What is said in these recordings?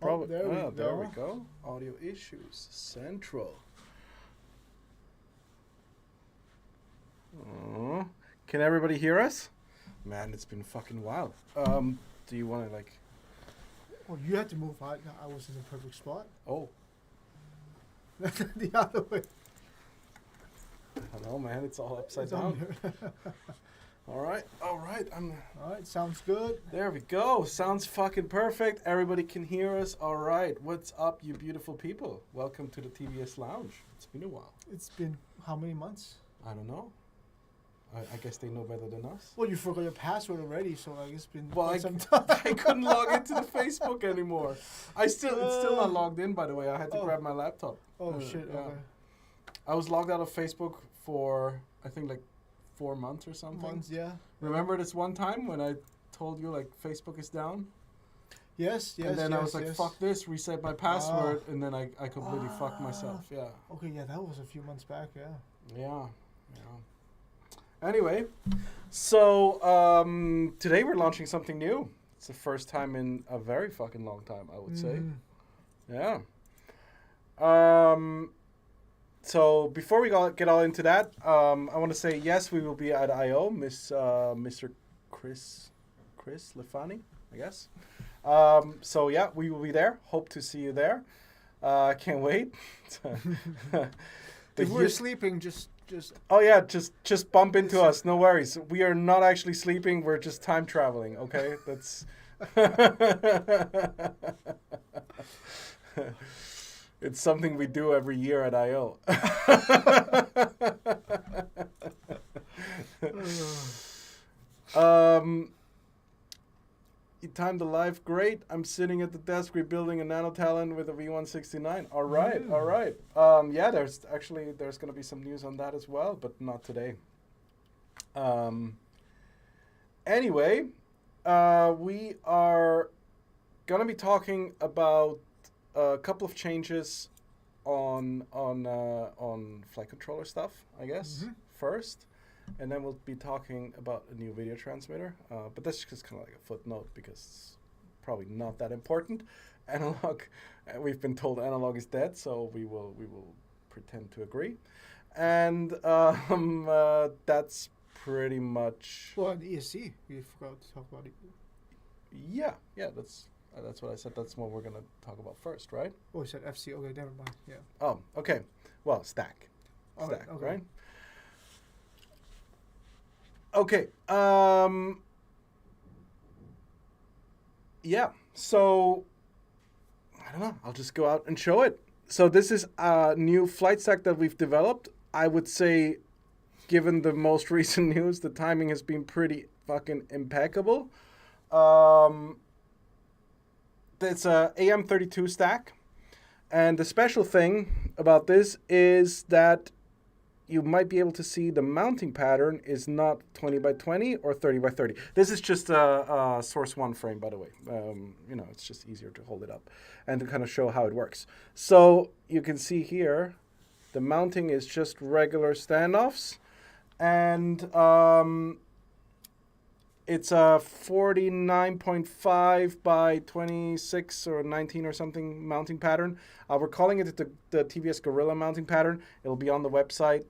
Probably. There we go. Audio issues central. Can everybody hear us? Man, it's been fucking wild. Do you want to like? Well, you had to move. I was in the perfect spot. Oh, The other way. I don't know, man. It's all upside It's down. on here. All right. All right, sounds good. There we go. Sounds fucking perfect. Everybody can hear us. All right. What's up, you beautiful people? Welcome to the TBS Lounge. It's been a while. It's been how many months? I don't know. I guess they know better than us. Well, you forgot your password already, so I guess it's been Well, quite some time. I couldn't log into the Facebook anymore. It's still not logged in, by the way. I had to grab my laptop. Oh, shit, yeah. okay. I was logged out of Facebook for, I think, like 4 months or something. Months, yeah. Remember this one time when I told you, like, Facebook is down? Yes. And then I was like, fuck this, reset my password, and then I completely fucked myself, yeah. Okay, yeah, that was a few months back, yeah. Yeah. Anyway, so today we're launching something new. It's the first time in a very fucking long time, I would say. Yeah. So before we get all into that, I want to say yes, we will be at I/O, Mr. Chris Lefani, I guess. So yeah, we will be there. Hope to see you there. Can't wait. If we're sleeping, just. Oh yeah, just bump into us. No worries. We are not actually sleeping. We're just time traveling. Okay, that's. It's something we do every year at I/O. You timed the live great. I'm sitting at the desk rebuilding a Nano Talon with a V169. All right. Yeah, there's going to be some news on that as well, but not today. Anyway, we are going to be talking about a couple of changes on flight controller stuff, I guess, first. And then we'll be talking about a new video transmitter. But that's just kind of like a footnote because it's probably not that important. Analog, we've been told analog is dead, so we will pretend to agree. And that's pretty much... Well, the ESC, we forgot to talk about it. Yeah, that's what I said. That's what we're going to talk about first, right? Oh, you said FC. Okay, never mind. Yeah. Oh, okay. Well, stack, Okay. right? Okay. Yeah. So I don't know. I'll just go out and show it. So this is a new flight stack that we've developed. I would say, given the most recent news, the timing has been pretty fucking impeccable. It's a AM32 stack, and the special thing about this is that you might be able to see the mounting pattern is not 20 by 20 or 30 by 30. This is just a source one frame, by the way. It's just easier to hold it up and to kind of show how it works. So you can see here, the mounting is just regular standoffs, and it's a 49.5 by 26 or 19 or something mounting pattern. We're calling it the TBS Gorilla mounting pattern. It'll be on the website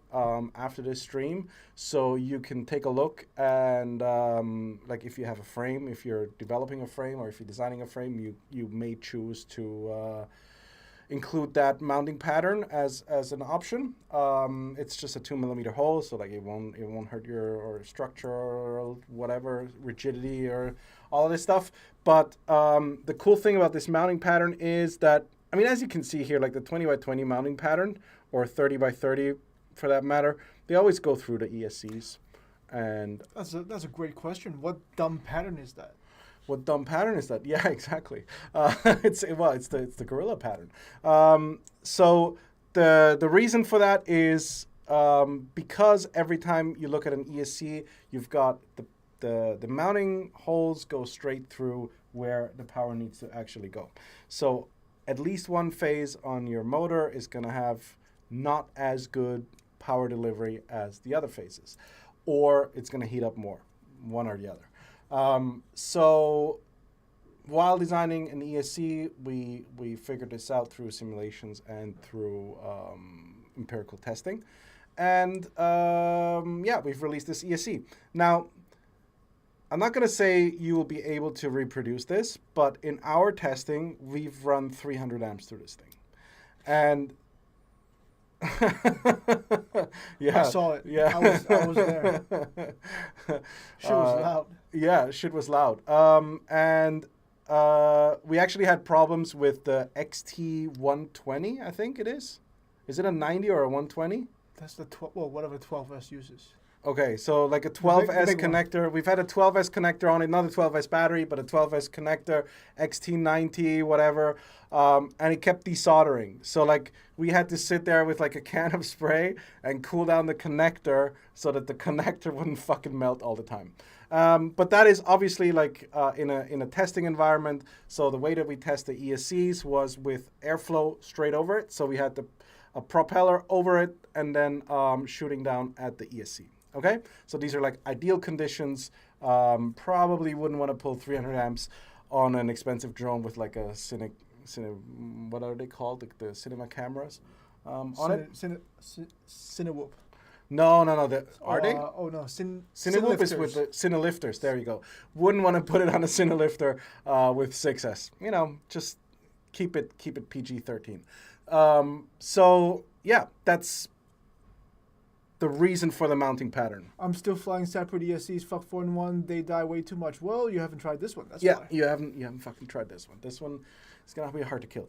after this stream, so you can take a look. And like if you have a frame, if you're developing a frame or if you're designing a frame, you may choose to include that mounting pattern as an option. It's just a 2mm hole, so like it won't hurt your structure or whatever, rigidity or all of this stuff. But the cool thing about this mounting pattern is that, I mean, as you can see here, like the 20 by 20 mounting pattern or 30 by 30 for that matter, they always go through the ESCs. And that's a great question. What dumb pattern is that? What dumb pattern is that? Yeah, exactly. It's the Gorilla pattern. So the reason for that is because every time you look at an ESC, you've got the mounting holes go straight through where the power needs to actually go. So at least one phase on your motor is going to have not as good power delivery as the other phases, or it's going to heat up more, one or the other. So while designing an ESC, we figured this out through simulations and through empirical testing. And yeah, we've released this ESC. Now, I'm not going to say you will be able to reproduce this, but in our testing, we've run 300 amps through this thing. And yeah, I saw it. Yeah, I was there. Shit was loud. Yeah, shit was loud. And we actually had problems with the XT120, I think it is. Is it a 90 or a 120? That's the whatever 12S uses. Okay, so like a 12S big connector. We've had a 12S connector on it, not a 12S battery, but a 12S connector, XT90, whatever. And it kept desoldering. So like we had to sit there with like a can of spray and cool down the connector so that the connector wouldn't fucking melt all the time. But that is obviously like in a testing environment. So the way that we test the ESCs was with airflow straight over it. So we had a propeller over it and then shooting down at the ESC. Okay, so these are like ideal conditions. Probably wouldn't want to pull 300 amps on an expensive drone with like a what are they called? The cinema cameras on it. Cinewhoop. No. Are they? Oh no, Cinewhoop is with the Cinelifters. There you go. Wouldn't want to put it on a Cinelifter with 6S. You know, just keep it PG-13. So yeah, that's the reason for the mounting pattern. I'm still flying separate ESCs. Fuck 4-in-1. They die way too much. Well, you haven't tried this one. That's why. You haven't fucking tried this one. This one is gonna be hard to kill.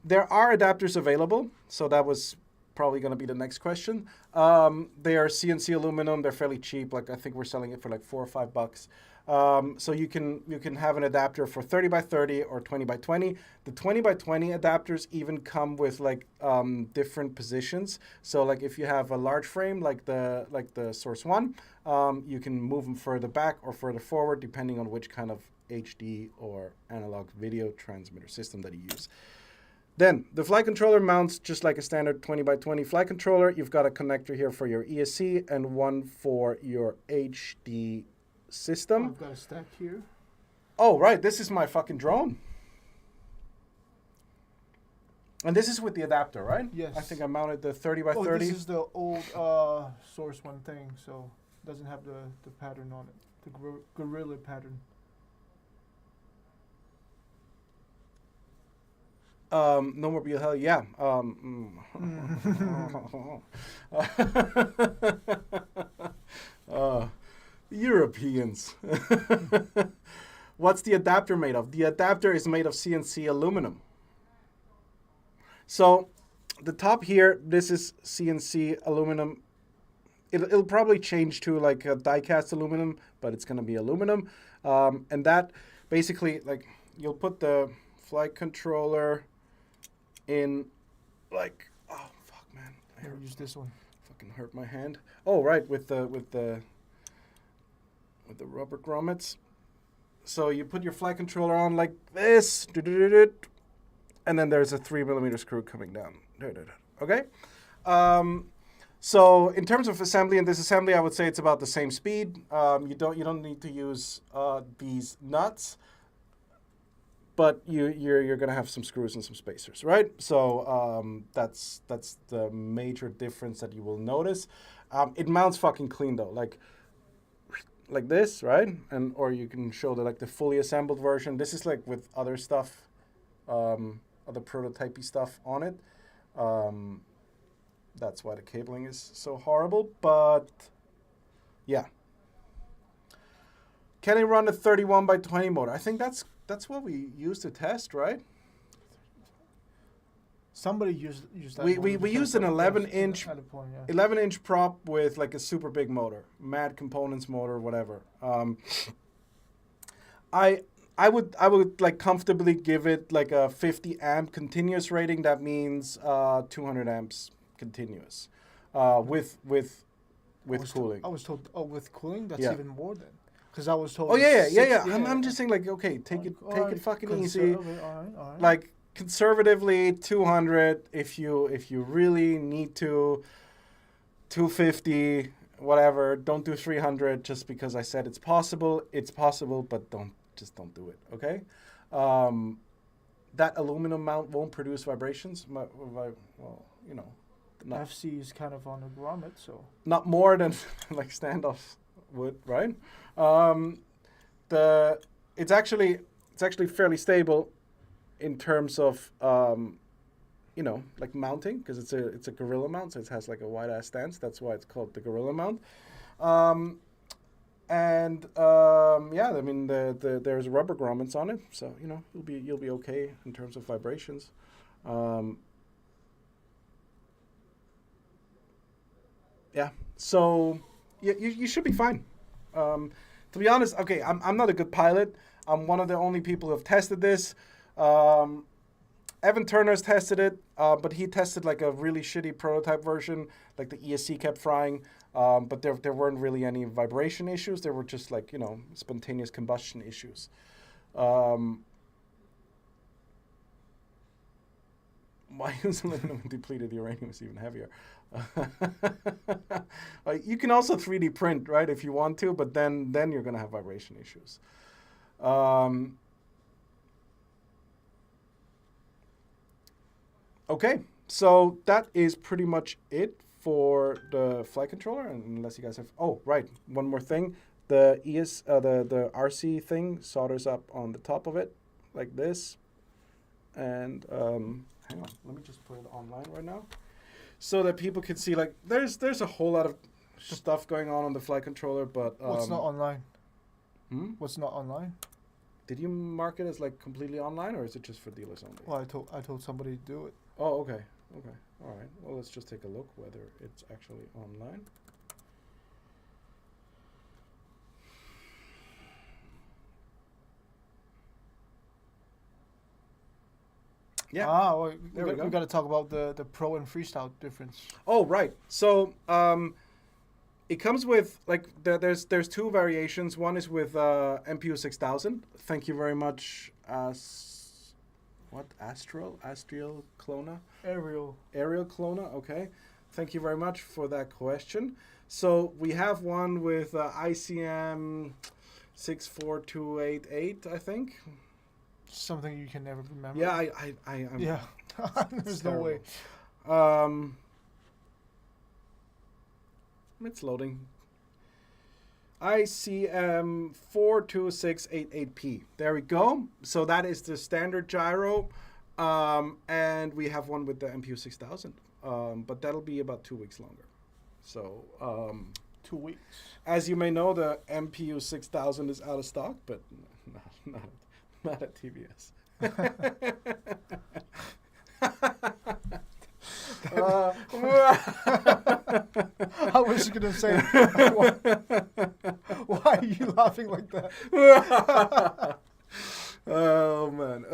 There are adapters available, so that was probably gonna be the next question. They are CNC aluminum. They're fairly cheap. Like I think we're selling it for like $4 or $5. So you can have an adapter for 30 by 30 or 20 by 20. The 20 by 20 adapters even come with like different positions. So like if you have a large frame like the Source One, you can move them further back or further forward depending on which kind of HD or analog video transmitter system that you use. Then the flight controller mounts just like a standard 20 by 20 flight controller. You've got a connector here for your ESC and one for your HD system. I've got a stack here. Oh, right. This is my fucking drone. And this is with the adapter, right? Yes. I think I mounted the 30 by 30. This is the old Source One thing, so it doesn't have the pattern on it. The gorilla pattern. No more Beal Hell. Yeah. Europeans. What's the adapter made of? The adapter is made of CNC aluminum. So the top here, this is CNC aluminum. It'll probably change to like a die-cast aluminum, but it's going to be aluminum. And that basically, like, you'll put the flight controller in, like, oh fuck, man, Here, use this one. Fucking hurt my hand. Oh, right, with the rubber grommets. So you put your flight controller on like this, and then there's a 3mm screw coming down. Okay. So in terms of assembly and disassembly, I would say it's about the same speed. You don't need to use these nuts, but you're gonna have some screws and some spacers, right? So that's the major difference that you will notice. It mounts fucking clean though, like this, right? And or you can show the fully assembled version. This is like with other stuff, other prototypey stuff on it. That's why the cabling is so horrible, but yeah. Can it run a 31 by 20 motor? I think that's what we used to test, right? Somebody used that. We used an 11-inch at a point, yeah. 11-inch prop with like a super big motor, Mad Components motor, whatever. I would like comfortably give it like a 50 amp continuous rating. That means 200 amps continuous with cooling. I was told, with cooling, that's Yeah. even more than. Because I was told. Oh yeah. I'm just saying like, okay, take it fucking easy. All right. Like conservatively 200 if you really need to, 250, whatever. Don't do 300 just because I said it's possible, but don't just don't do it. Okay. That aluminum mount won't produce vibrations. Well, you know, not, FC is kind of on a grommet, so not more than like standoffs would, right? It's actually fairly stable in terms of you know, like mounting, because it's a Gorilla mount, so it has like a wide ass stance. That's why it's called the Gorilla mount. Yeah, I mean there's rubber grommets on it, so you know you'll be okay in terms of vibrations. Yeah, so you should be fine. To be honest, okay, I'm not a good pilot. I'm one of the only people who have tested this. Evan Turner's tested it, but he tested like a really shitty prototype version, like the ESC kept frying, but there weren't really any vibration issues. There were just like, you know, spontaneous combustion issues. Why use aluminum when depleted uranium is even heavier? You can also 3D print, right, if you want to, but then you're going to have vibration issues. Okay, so that is pretty much it for the flight controller, unless you guys have... Oh, right, one more thing. The the RC thing solders up on the top of it, like this. And, hang on, let me just put it online right now. So that people can see, like, there's a whole lot of stuff going on the flight controller, but... what's not online? Hmm? What's not online? Did you mark it as, like, completely online, or is it just for dealers only? Well, I told somebody to do it. Oh, okay. Okay. All right. Well, let's just take a look whether it's actually online. Yeah. Well, There we go. we got to talk about the Pro and Freestyle difference. Oh, right. So, it comes with, like, there's two variations. One is with MPU 6000. Thank you very much, Astral Clona? Aerial Clona, okay. Thank you very much for that question. So we have one with ICM 64288, I think. Something you can never remember. Yeah, I'm Yeah. There's no way. It's loading. ICM 42688P. There we go. So that is the standard gyro. And we have one with the MPU 6000. But that'll be about 2 weeks longer. So 2 weeks. as you may know, the MPU 6000 is out of stock, but not at TBS. I was gonna say, why are you laughing like that? Oh man.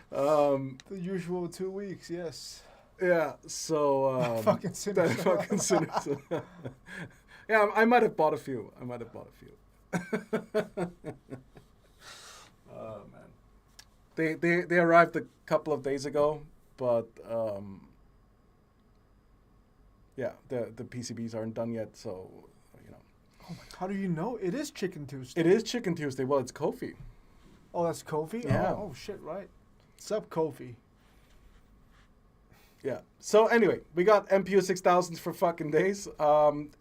The usual 2 weeks, yes. Yeah. So Fucking cynical. that fucking cynical. Yeah, I might have bought a few. Oh man. They arrived a couple of days ago, but yeah, the PCBs aren't done yet, so you know. Oh my, how do you know? It is Chicken Tuesday. It is Chicken Tuesday. Well, it's Kofi. Oh, that's Kofi? Yeah. Oh shit, right. Sup, Kofi? Yeah. So anyway, we got MPU 6000s for fucking days.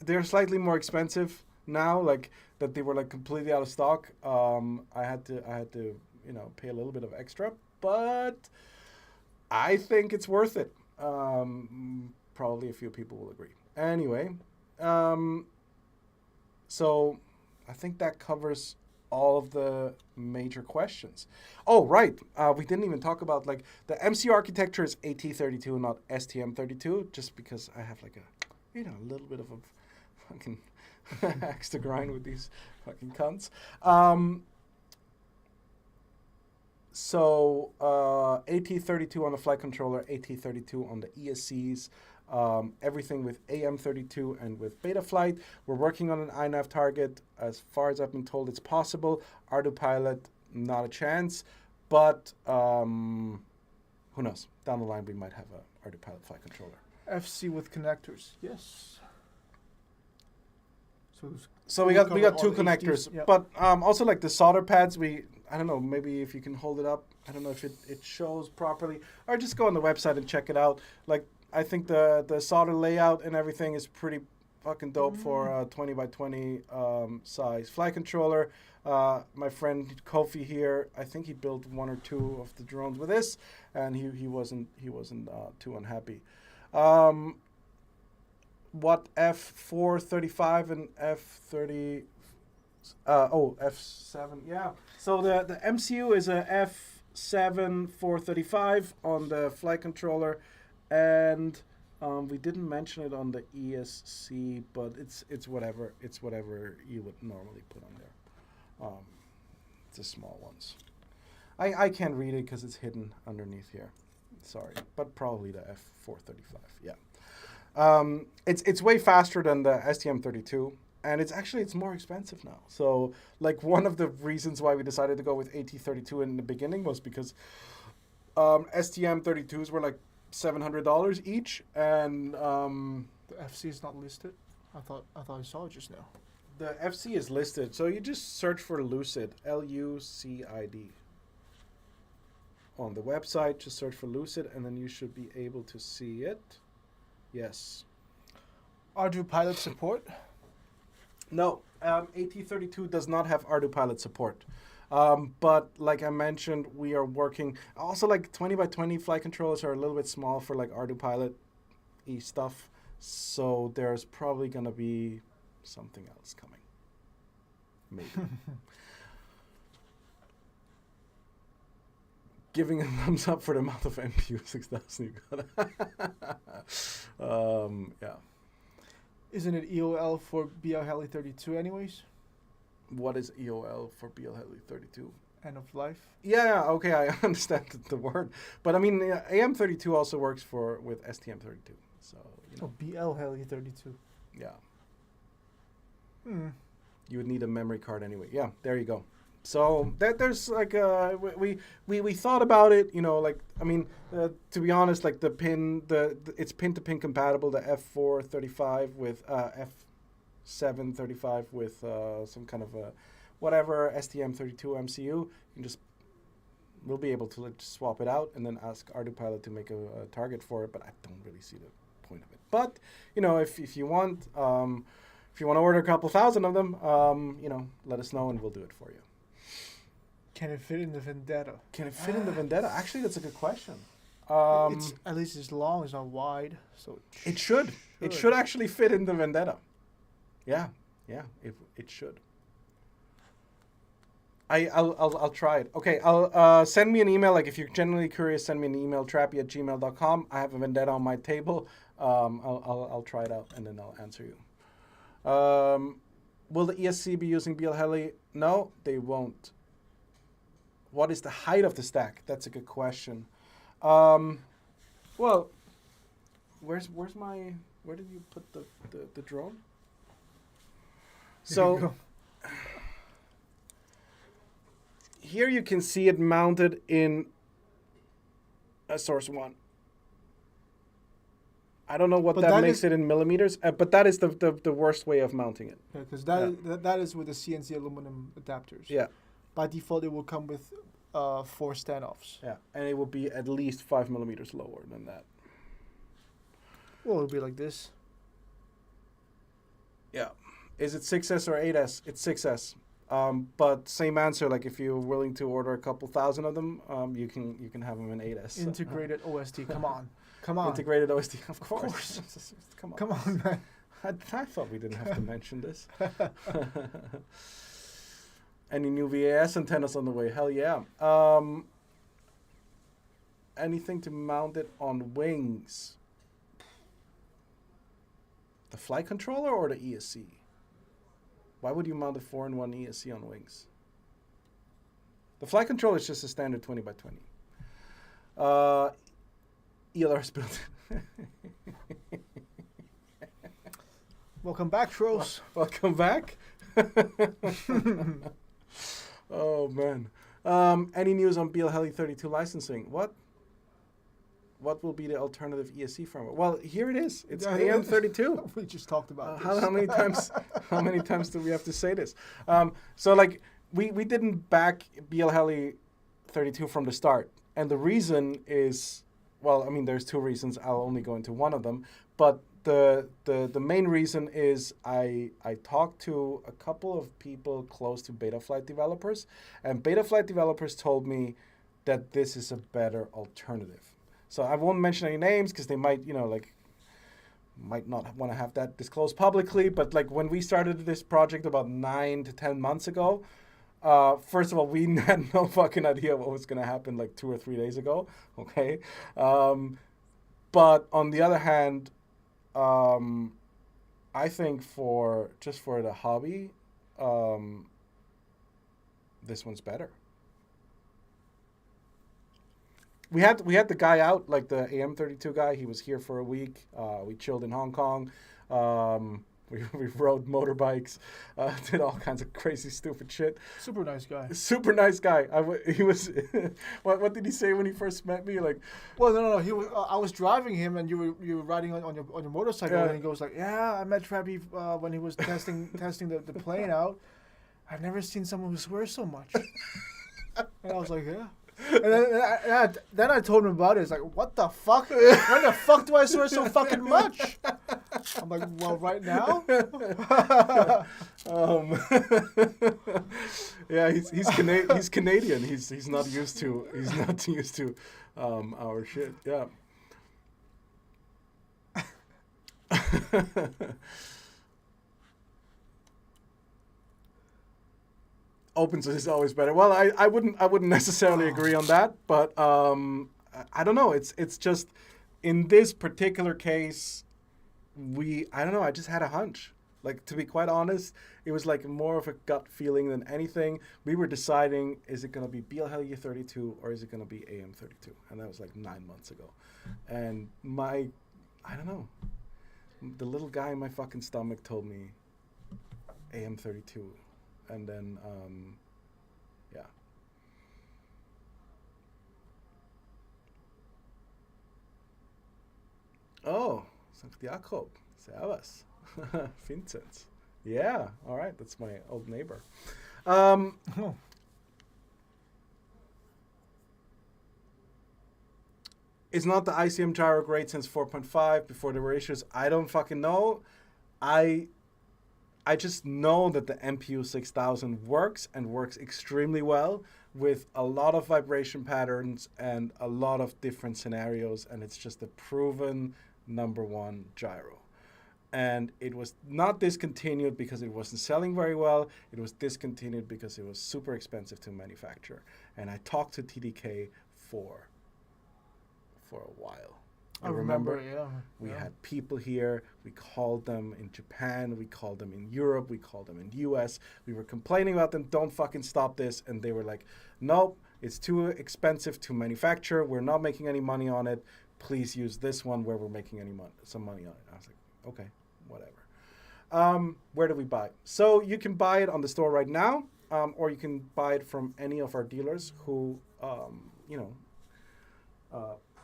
They're slightly more expensive now, like that they were like completely out of stock. I had to you know pay a little bit of extra, but I think it's worth it. Probably a few people will agree. Anyway, so I think that covers all of the major questions. Oh, right. We didn't even talk about, like, the MC architecture is AT32, not STM32, just because I have, like, a little bit of a fucking axe to grind with these fucking cunts. So, AT32 on the flight controller, AT32 on the ESCs, everything with AM32 and with Betaflight. We're working on an INAV target. As far as I've been told, it's possible. Arduino, not a chance. But who knows? Down the line, we might have a Arduino flight controller. FC with connectors, yes. So So we We'll got cover two all the HDs, connectors, yeah. but also like the solder pads. I don't know, maybe if you can hold it up. I don't know if it shows properly, or just go on the website and check it out. Like I think the solder layout and everything is pretty fucking dope for a 20 by 20 size flight controller. My friend Kofi here, I think he built one or two of the drones with this, and he wasn't too unhappy. What F435 and F30 F7, yeah. So the MCU is a F7 435 on the flight controller, and we didn't mention it on the ESC, but it's whatever you would normally put on there. It's the small ones. I can't read it because it's hidden underneath here. Sorry, but probably the F435. Yeah. It's way faster than the STM32, and it's more expensive now. So like one of the reasons why we decided to go with AT32 in the beginning was because STM32s were like $700 each, and The FC is not listed. I thought I saw it just now. the FC is listed. So you just search for Lucid, LUCID. On the website, just search for Lucid, and then you should be able to see it. Yes. Ardu Pilot support. No, AT32 does not have Ardu Pilot support. But like I mentioned, we are working. Also, like 20 by 20 flight controllers are a little bit small for like Ardu Pilot-y stuff. So there's probably going to be something else coming. Maybe. Giving a thumbs up for the amount of MPU 6000 you got. Yeah. Isn't it EOL for BL Heli 32 anyways? What is EOL for BL Heli 32? End of life. Yeah, okay, I understand the word, but I mean AM32 also works with STM32. So you know, Oh, BL Heli 32. yeah, Hmm. you would need a memory card anyway. Yeah, there you go. So there's like we thought about it, you know, like I mean to be honest, like it's pin to pin compatible, the F435 with F735 with some kind of a whatever STM32 MCU. We'll be able to swap it out and then ask Ardu Pilot to make a target for it, but I don't really see the point of it. But you know, if you want to order a couple thousand of them, you know, let us know and we'll do it for you. Can it fit in the Vendetta? Can it fit in the Vendetta? Actually, that's a good question. It's at least it's long, it's not wide, so It should. It should actually fit in the Vendetta. Yeah, it should. I'll try it. Okay, I'll send me an email. Like if you're genuinely curious, send me an email, trappy@gmail.com. I have a Vendetta on my table. I'll try it out and then I'll answer you. Will the ESC be using BL Heli? No, they won't. What is the height of the stack? That's a good question. Well, where did you put the drone? So here you can see it mounted in a Source 1. I don't know what that makes it in millimeters, but that is the worst way of mounting it. Yeah, because that is with the CNC aluminum adapters. Yeah. By default, it will come with 4 standoffs. Yeah, and it will be at least 5 millimeters lower than that. Well, it'll be like this. Yeah. Is it 6S or 8S? It's 6S. But same answer. Like if you're willing to order a couple thousand of them, you can have them in 8S. Integrated OSD. Come on. Integrated OSD. Of course. Come on, man. I thought we didn't have to mention this. Any new VAS antennas on the way? Hell yeah. Anything to mount it on wings? The flight controller or the ESC? Why would you mount a 4-in-1 ESC on wings? The flight controller is just a standard 20 by 20. ELR's built. Welcome back, Tros. Welcome back. Oh man. Any news on BL Heli 32 licensing? What? what will be the alternative ESC firmware? Well, here it is. It's Yeah. AM32. We just talked about this. How many times? How many times do we have to say this? So like we didn't back BL 32 from the start, and the reason is, well, I mean, there's two reasons. I'll only go into one of them, but the main reason is I talked to a couple of people close to Betaflight developers, and Betaflight developers told me that this is a better alternative. So I won't mention any names because they might, might not want to have that disclosed publicly. But like when we started this project about 9 to 10 months ago, first of all, we had no fucking idea what was going to happen like 2 or 3 days ago. Okay. But on the other hand, I think for the hobby, this one's better. We had the guy out, like the AM32 guy. He was here for a week. We chilled in Hong Kong. We rode motorbikes, did all kinds of crazy, stupid shit. Super nice guy. Super nice guy. He was. What did he say when he first met me? Like, well, no. He was. I was driving him, and you were riding on your motorcycle, Yeah. and he goes like, "Yeah, I met Trappy when he was testing the plane out. I've never seen someone who swears so much." And I was like, "Yeah." And then I told him about it. It's like, what the fuck? When the fuck do I swear so fucking much? I'm like, well, right now. Yeah, he's Canadian. He's not used to our shit. Yeah. Open source is always better. Well, I wouldn't necessarily agree on that, but I don't know. It's just in this particular case, I don't know. I just had a hunch. Like, to be quite honest, it was like more of a gut feeling than anything. We were deciding, is it going to be BL 32 or is it going to be AM 32? And that was like 9 months ago. And I don't know. The little guy in my fucking stomach told me AM 32. And then, yeah. Oh, Sankt Jakob. Servus. Vincent. Yeah, all right. That's my old neighbor. Is not the ICM gyro great since 4.5 before there were issues? I don't fucking know. I just know that the MPU 6000 works and works extremely well with a lot of vibration patterns and a lot of different scenarios, and it's just a proven #1 gyro. And it was not discontinued because it wasn't selling very well. It was discontinued because it was super expensive to manufacture. And I talked to TDK for a while. I remember, yeah. We had people here. We called them in Japan. We called them in Europe. We called them in the US. We were complaining about them. Don't fucking stop this. And they were like, nope, it's too expensive to manufacture. We're not making any money on it. Please use this one where we're making some money on it. I was like, okay, whatever. Where do we buy it? So you can buy it on the store right now, or you can buy it from any of our dealers who,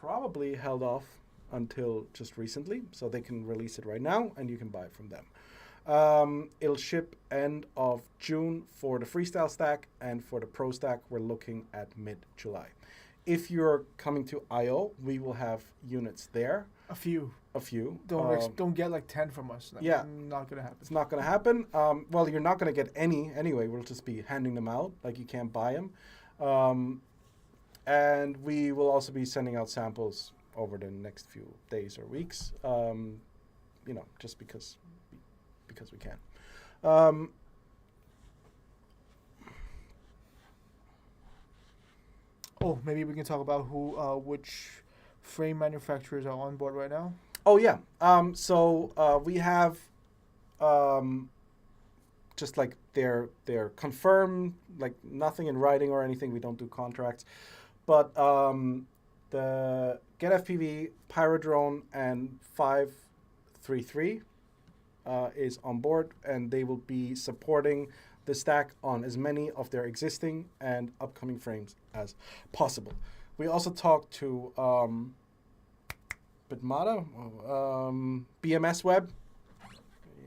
probably held off until just recently, so they can release it right now and you can buy it from them. It'll ship end of June for the freestyle stack, and for the pro stack we're looking at mid-July. If you're coming to IO, we will have units there. A few. Don't get like 10 from us. Yeah. Not gonna happen. It's not gonna happen. Well, you're not gonna get any anyway. We'll just be handing them out. Like, you can't buy them. And we will also be sending out samples over the next few days or weeks, just because we can. Maybe we can talk about which frame manufacturers are on board right now. Oh yeah. So we have just like they're confirmed, like nothing in writing or anything. We don't do contracts, but the Get FPV, Pyrodrone, and 533 is on board, and they will be supporting the stack on as many of their existing and upcoming frames as possible. We also talked to Bitmata, BMS Web.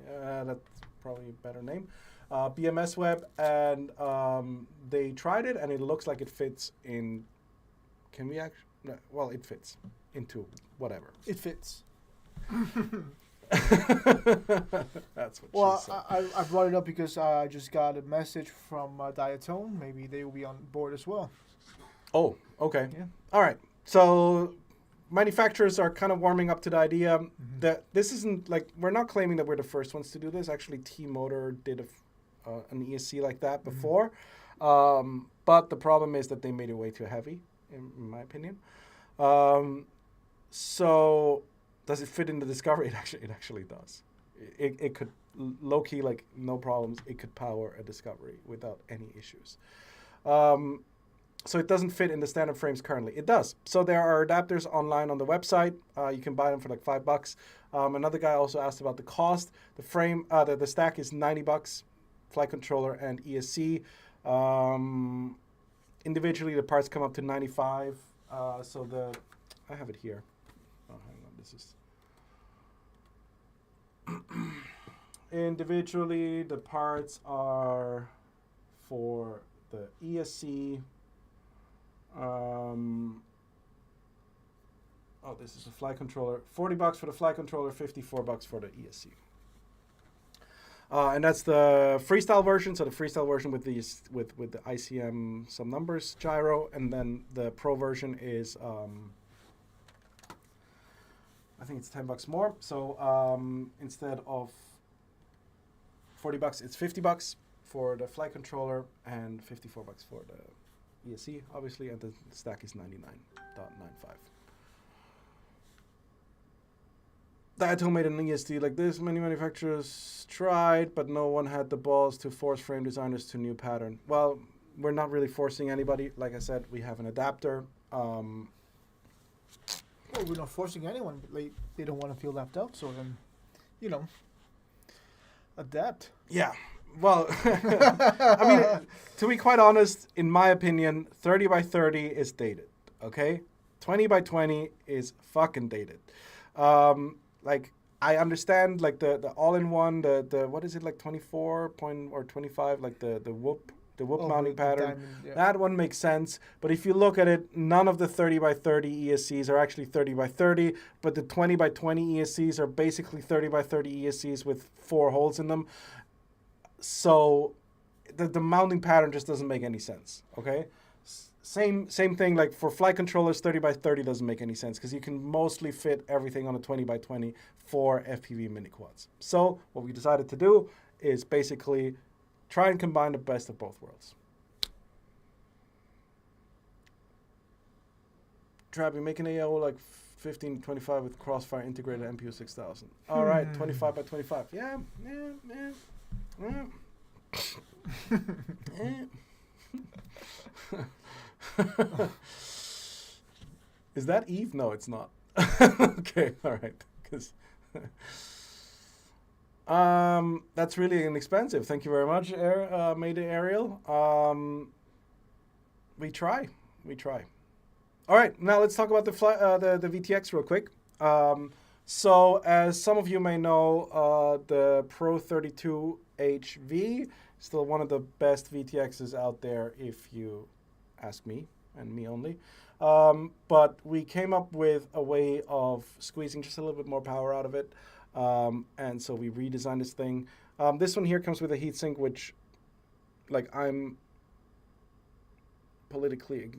Yeah, that's probably a better name. BMS Web, and they tried it, and it looks like it fits in. Can we actually? No, well, it fits into whatever. It fits. That's what Well, she said. I brought it up because I just got a message from Diatone. Maybe they will be on board as well. Oh, okay. Yeah. All right. So manufacturers are kind of warming up to the idea that this isn't like, we're not claiming that we're the first ones to do this. Actually, T-Motor did an ESC like that before. But the problem is that they made it way too heavy, in my opinion. So does it fit in the Discovery? It actually does. It could, low-key, like, no problems, it could power a Discovery without any issues. So it doesn't fit in the standard frames currently. It does. So there are adapters online on the website. You can buy them for like $5. Another guy also asked about the cost. The frame, the stack is $90. Flight controller and ESC. Individually, the parts come up to $95. I have it here. Oh, hang on. This is. Individually, the parts are for the ESC. This is a flight controller. $40 for the flight controller, $54 for the ESC. And that's the freestyle version. So the freestyle version with the ICM some numbers gyro, and then the pro version is I think it's $10 more. So instead of $40, it's $50 for the flight controller and $54 for the ESC, obviously, and the stack is 99.95. Diatone made an ESD like this. Many manufacturers tried, but no one had the balls to force frame designers to new pattern. Well, we're not really forcing anybody. Like I said, we have an adapter. Well, we're not forcing anyone, but they don't want to feel left out, so then, adapt. Yeah. Well, I mean, to be quite honest, in my opinion, 30 by 30 is dated, okay? 20 by 20 is fucking dated. Like, I understand, like, the all-in-one, the what is it, like, 24 point or 25, like, the whoop mounting pattern. Diamond, yeah. That one makes sense. But if you look at it, none of the 30 by 30 ESCs are actually 30 by 30, but the 20 by 20 ESCs are basically 30 by 30 ESCs with 4 holes in them. So the mounting pattern just doesn't make any sense, okay? Same thing, like for flight controllers, 30 by 30 doesn't make any sense because you can mostly fit everything on a 20 by 20 for FPV mini quads. So what we decided to do is basically try and combine the best of both worlds. Trap, you make an AO like 1525 with Crossfire integrated MPU 6000. All right, 25 by 25. Yeah. Is that Eve? No, it's not. Okay, all right. Because that's really inexpensive. Thank you very much, Mayday Ariel. We try. All right, now let's talk about the VTX real quick. So as some of you may know, the Pro32 HV is still one of the best VTXs out there if you ask me, and me only. But we came up with a way of squeezing just a little bit more power out of it. And so we redesigned this thing. This one here comes with a heatsink, which, like, I'm politically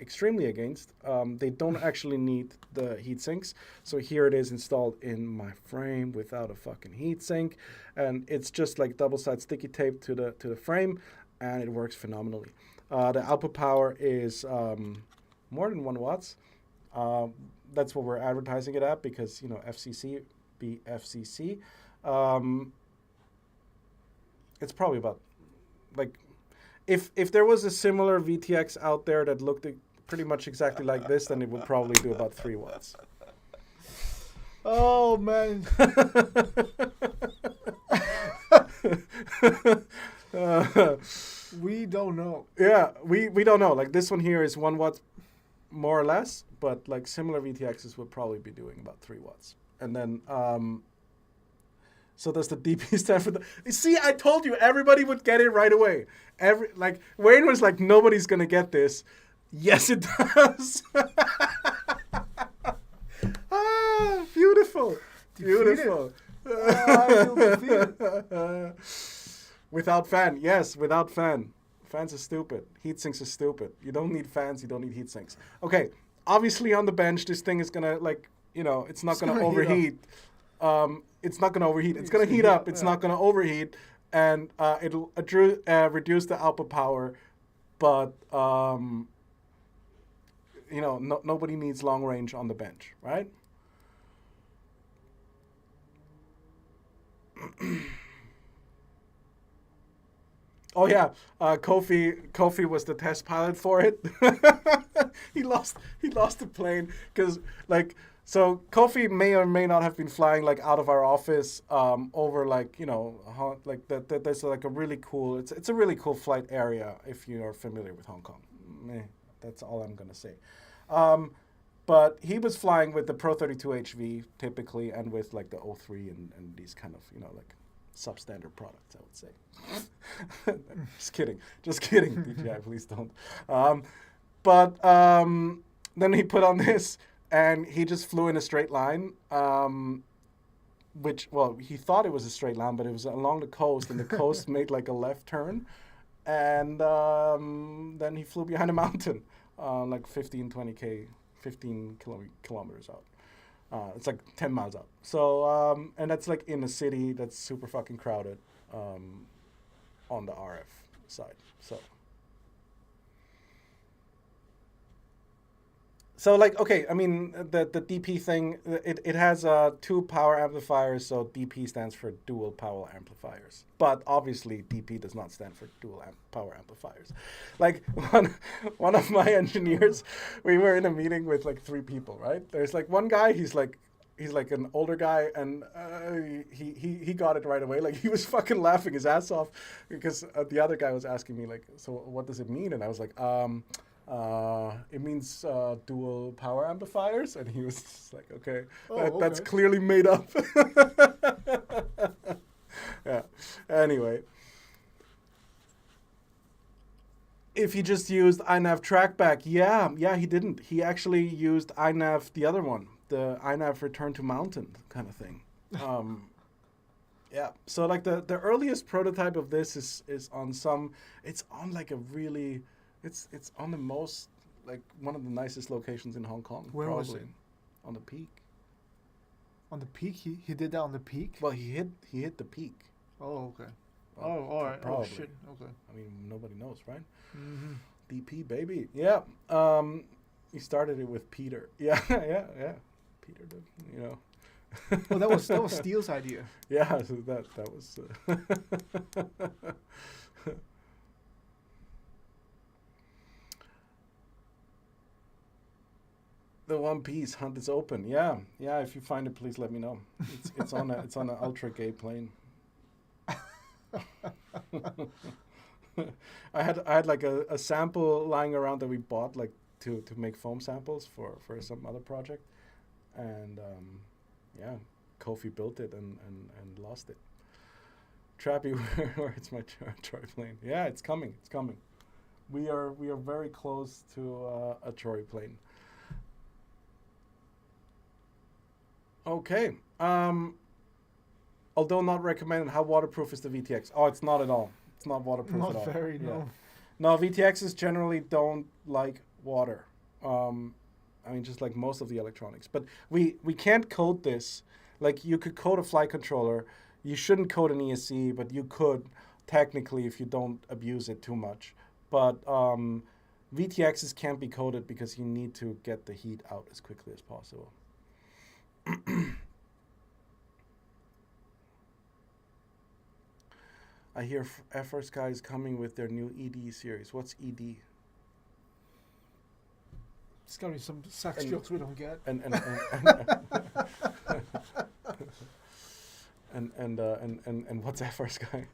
extremely against. They don't actually need the heat sinks. So here it is installed in my frame without a fucking heat sink. And it's just like double-sided sticky tape to the frame, and it works phenomenally. The output power is more than 1 watts. That's what we're advertising it at because, FCC be FCC. It's probably about, like, if there was a similar VTX out there that looked pretty much exactly like this, then it would probably do about 3 watts. Oh, man. We don't know. Yeah, we don't know. Like, this one here is 1 watt more or less, but like similar VTXs would probably be doing about 3 watts. And then, so does the DP stand for the... See, I told you, everybody would get it right away. Wayne was like, nobody's going to get this. Yes, it does. Beautiful. Beautiful. I feel defeated. Without fan, yes, without fan. Fans are stupid. Heat sinks are stupid. You don't need fans, you don't need heat sinks. Okay, obviously on the bench, this thing is gonna it's not gonna overheat. It's not gonna overheat. It's gonna heat up. It's not gonna overheat, and it'll reduce the output power, but nobody needs long range on the bench, right? Oh yeah, Kofi was the test pilot for it. he lost the plane because so Kofi may or may not have been flying out of our office over there's a really cool it's a really cool flight area if you are familiar with Hong Kong. That's all I'm gonna say. But he was flying with the Pro32 HV typically, and with the O3 and these kind of substandard products, I would say. Just kidding, DJI, please don't. But then he put on this, and he just flew in a straight line, he thought it was a straight line, but it was along the coast, and the coast made a left turn, and then he flew behind a mountain, 15 kilometers out. It's 10 miles out. So, and that's in a city that's super fucking crowded on the RF side. So okay, I mean, the DP thing, it has 2 power amplifiers, so DP stands for dual power amplifiers. But obviously, DP does not stand for dual power amplifiers. One of my engineers, we were in a meeting with 3 people, right? There's one guy, he's an older guy, and he got it right away. He was fucking laughing his ass off because the other guy was asking me so what does it mean? And I was like, it means dual power amplifiers, and he was just okay, that's clearly made up. Yeah. Anyway, if he just used iNav trackback, yeah, he didn't. He actually used iNav, the other one, the iNav return to mountain kind of thing. Yeah. So the earliest prototype of this is on it's on a really. It's on the most one of the nicest locations in Hong Kong. Where probably. Was it? On the peak. On the peak? He did that on the peak? Well, he hit the peak. Oh, okay. Well, all right. Probably. Oh shit. Okay. I mean, nobody knows, right? Mm-hmm. DP baby. Yeah. He started it with Peter. Yeah. Peter did. Oh, that was Steele's idea. Yeah. So that was. The One Piece hunt is open. Yeah. If you find it, please let me know. It's on an ultra gay plane. I had a sample lying around that we bought to make foam samples for some other project, and Kofi built it and lost it. Trappy, where's my Troy plane? Yeah, it's coming. We are very close to a Troy plane. Okay. Although not recommended, how waterproof is the VTX? Oh, it's not at all. It's not waterproof at all. Not very, no. No, VTXs generally don't like water. I mean, just like most of the electronics. But we can't code this. You could code a flight controller. You shouldn't code an ESC, but you could technically if you don't abuse it too much. But VTXs can't be coded because you need to get the heat out as quickly as possible. I hear FR Sky is coming with their new ED series. What's ED? It's gotta be some sex jokes we don't get. And what's FR Sky?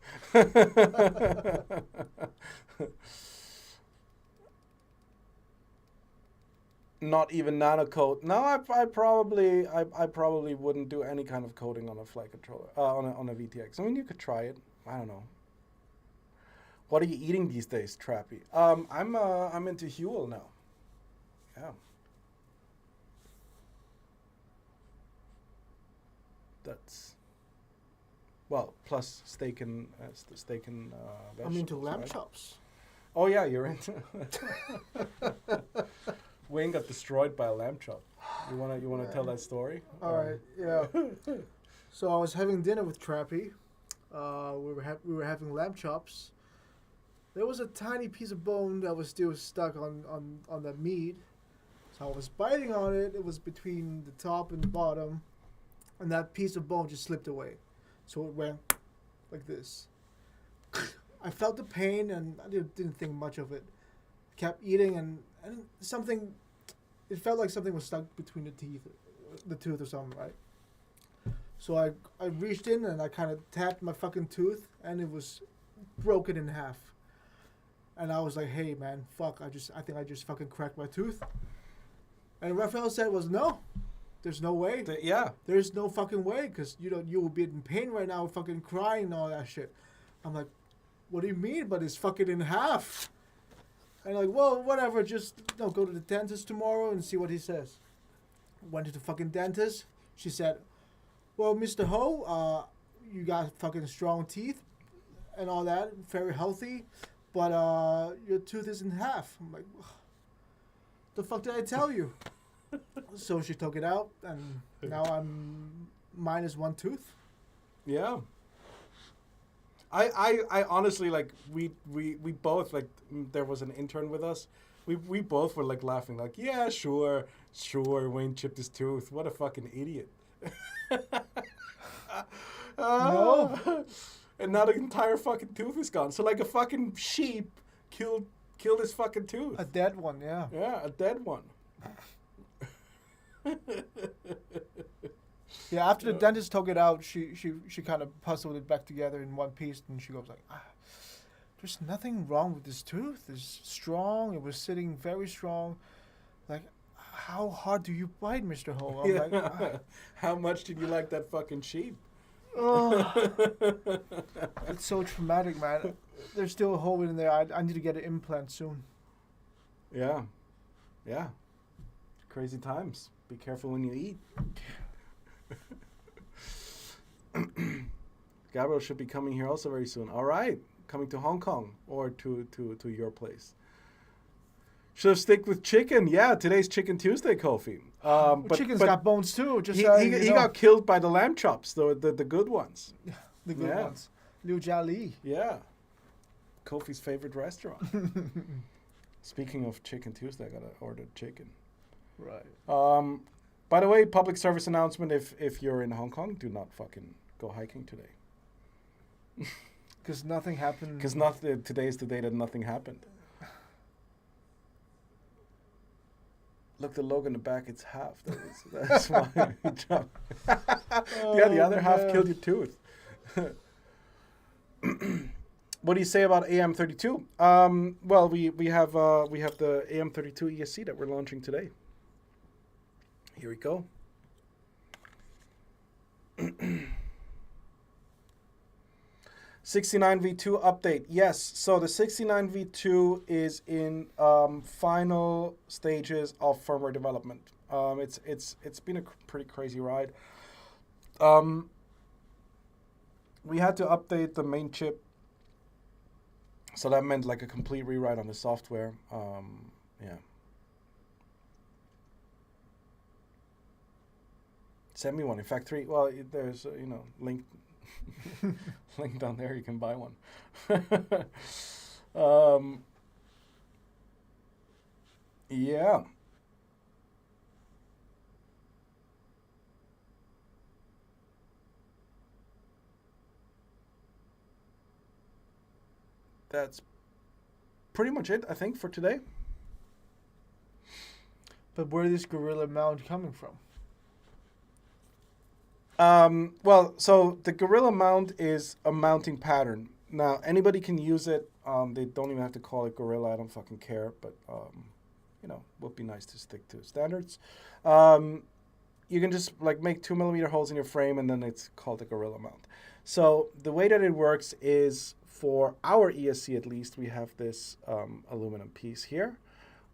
Not even nano coat. No, I probably wouldn't do any kind of coating on a flight controller, on a VTX. I mean, you could try it. I don't know. What are you eating these days, Trappy? I'm into Huel now. Yeah. That's plus steak and vegetables. I'm into lamb right? chops. Oh yeah, you're into. Wayne got destroyed by a lamb chop. You wanna tell that story? All right, yeah. So I was having dinner with Trappy. We were having lamb chops. There was a tiny piece of bone that was still stuck on the meat. So I was biting on it. It was between the top and the bottom, and that piece of bone just slipped away. So it went like this. I felt the pain, and I didn't think much of it. Kept eating, and something. It felt like something was stuck between the tooth or something, right? So I reached in and I kind of tapped my fucking tooth, and it was broken in half. And I was like, "Hey man, fuck! I think I just fucking cracked my tooth." And Raphael said, "No, there's no way. Yeah, There's no fucking way, because you will be in pain right now, fucking crying and all that shit." I'm like, "What do you mean? But it's fucking in half." And like, well, whatever. Just go to the dentist tomorrow and see what he says. Went to the fucking dentist. She said, "Well, Mr. Ho, you got fucking strong teeth and all that, very healthy, but your tooth is in half." I'm like, "The fuck did I tell you?" So she took it out, and now I'm minus one tooth. Yeah. I honestly, like, we both, like, there was an intern with us. We both were like laughing, like, yeah, sure, Wayne chipped his tooth. What a fucking idiot. No. And now the entire fucking tooth is gone. So like a fucking sheep killed his fucking tooth. A dead one, yeah. Yeah, a dead one. Yeah, after the dentist took it out, she kind of puzzled it back together in one piece, and she goes like, "There's nothing wrong with this tooth. It's strong. It was sitting very strong. Like, how hard do you bite, Mr. Ho?" I'm like, How much did you like that fucking sheep? "Oh, it's so traumatic, man. There's still a hole in there. I need to get an implant soon." Yeah. Crazy times. Be careful when you eat. Gabriel should be coming here also very soon. All right, coming to Hong Kong or to your place. Should have stick with chicken. Yeah, today's Chicken Tuesday, Kofi. But chicken's got bones too. Just he got killed by the lamb chops, the good ones. the good ones. Liu Jia Li. Yeah, Kofi's favorite restaurant. Speaking of Chicken Tuesday, I gotta order chicken. Right. By the way, public service announcement: if you're in Hong Kong, do not fucking go hiking today. Because nothing happened. Because today is the day that nothing happened. Look, the logo in the back, it's half. That's why you jumped. Yeah, the other half killed your tooth. What do you say about AM32? Well, we have the AM32 ESC that we're launching today. Here we go. 69V2 update. Yes, so the 69V2 is in final stages of firmware development. It's been a pretty crazy ride. We had to update the main chip, so that meant like a complete rewrite on the software. Yeah. Send me one. In fact, well, there's link link down there. You can buy one. Yeah. That's pretty much it, I think, for today. But where is this gorilla mount coming from? Well, so the Gorilla mount is a mounting pattern. Now, anybody can use it. They don't even have to call it Gorilla. I don't fucking care. But would be nice to stick to standards. You can just like make 2mm holes in your frame, and then it's called a Gorilla mount. So the way that it works is, for our ESC at least, we have this aluminum piece here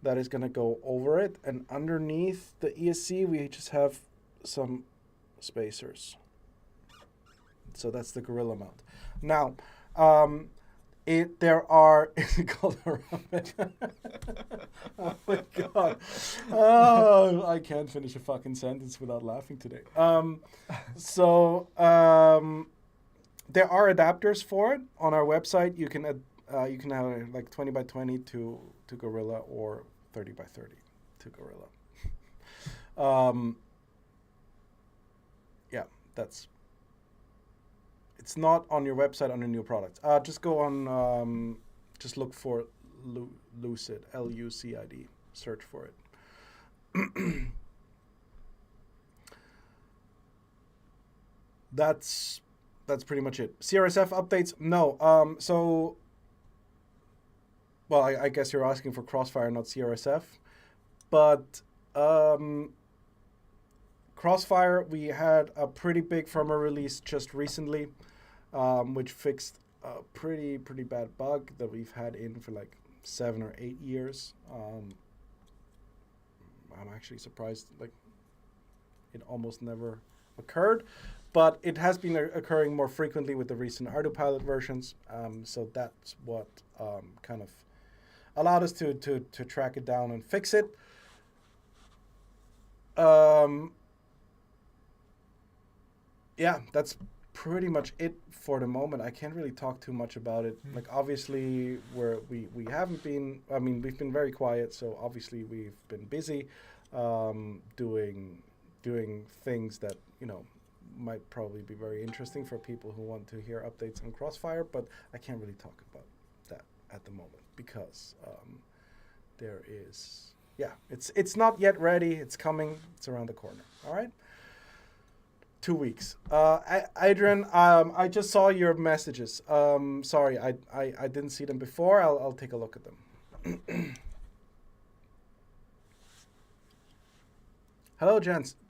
that is going to go over it, and underneath the ESC we just have some spacers. So that's the Gorilla mount. Now, there are is it called a rabbit? Oh my god! Oh, I can't finish a fucking sentence without laughing today. There are adapters for it on our website. You can have like 20x20 to Gorilla, or 30x30 to Gorilla. Yeah, it's not on your website under new products. Just go on, just look for Lucid, Lucid, search for it. That's pretty much it. CRSF updates? No. Well, I guess you're asking for Crossfire, not CRSF. But Crossfire, we had a pretty big firmware release just recently, which fixed a pretty bad bug that we've had in for like 7 or 8 years. I'm actually surprised, like, it almost never occurred, but it has been occurring more frequently with the recent Autopilot versions. So that's what kind of allowed us to track it down and fix it. Yeah, that's pretty much it for the moment. I can't really talk too much about it. Like, obviously, we haven't been, I mean, we've been very quiet, so obviously we've been busy doing things that, might probably be very interesting for people who want to hear updates on Crossfire, but I can't really talk about that at the moment because there is, it's not yet ready. It's coming. It's around the corner. All right. 2 weeks. Adrian, I just saw your messages. Sorry, I didn't see them before. I'll take a look at them. Hello,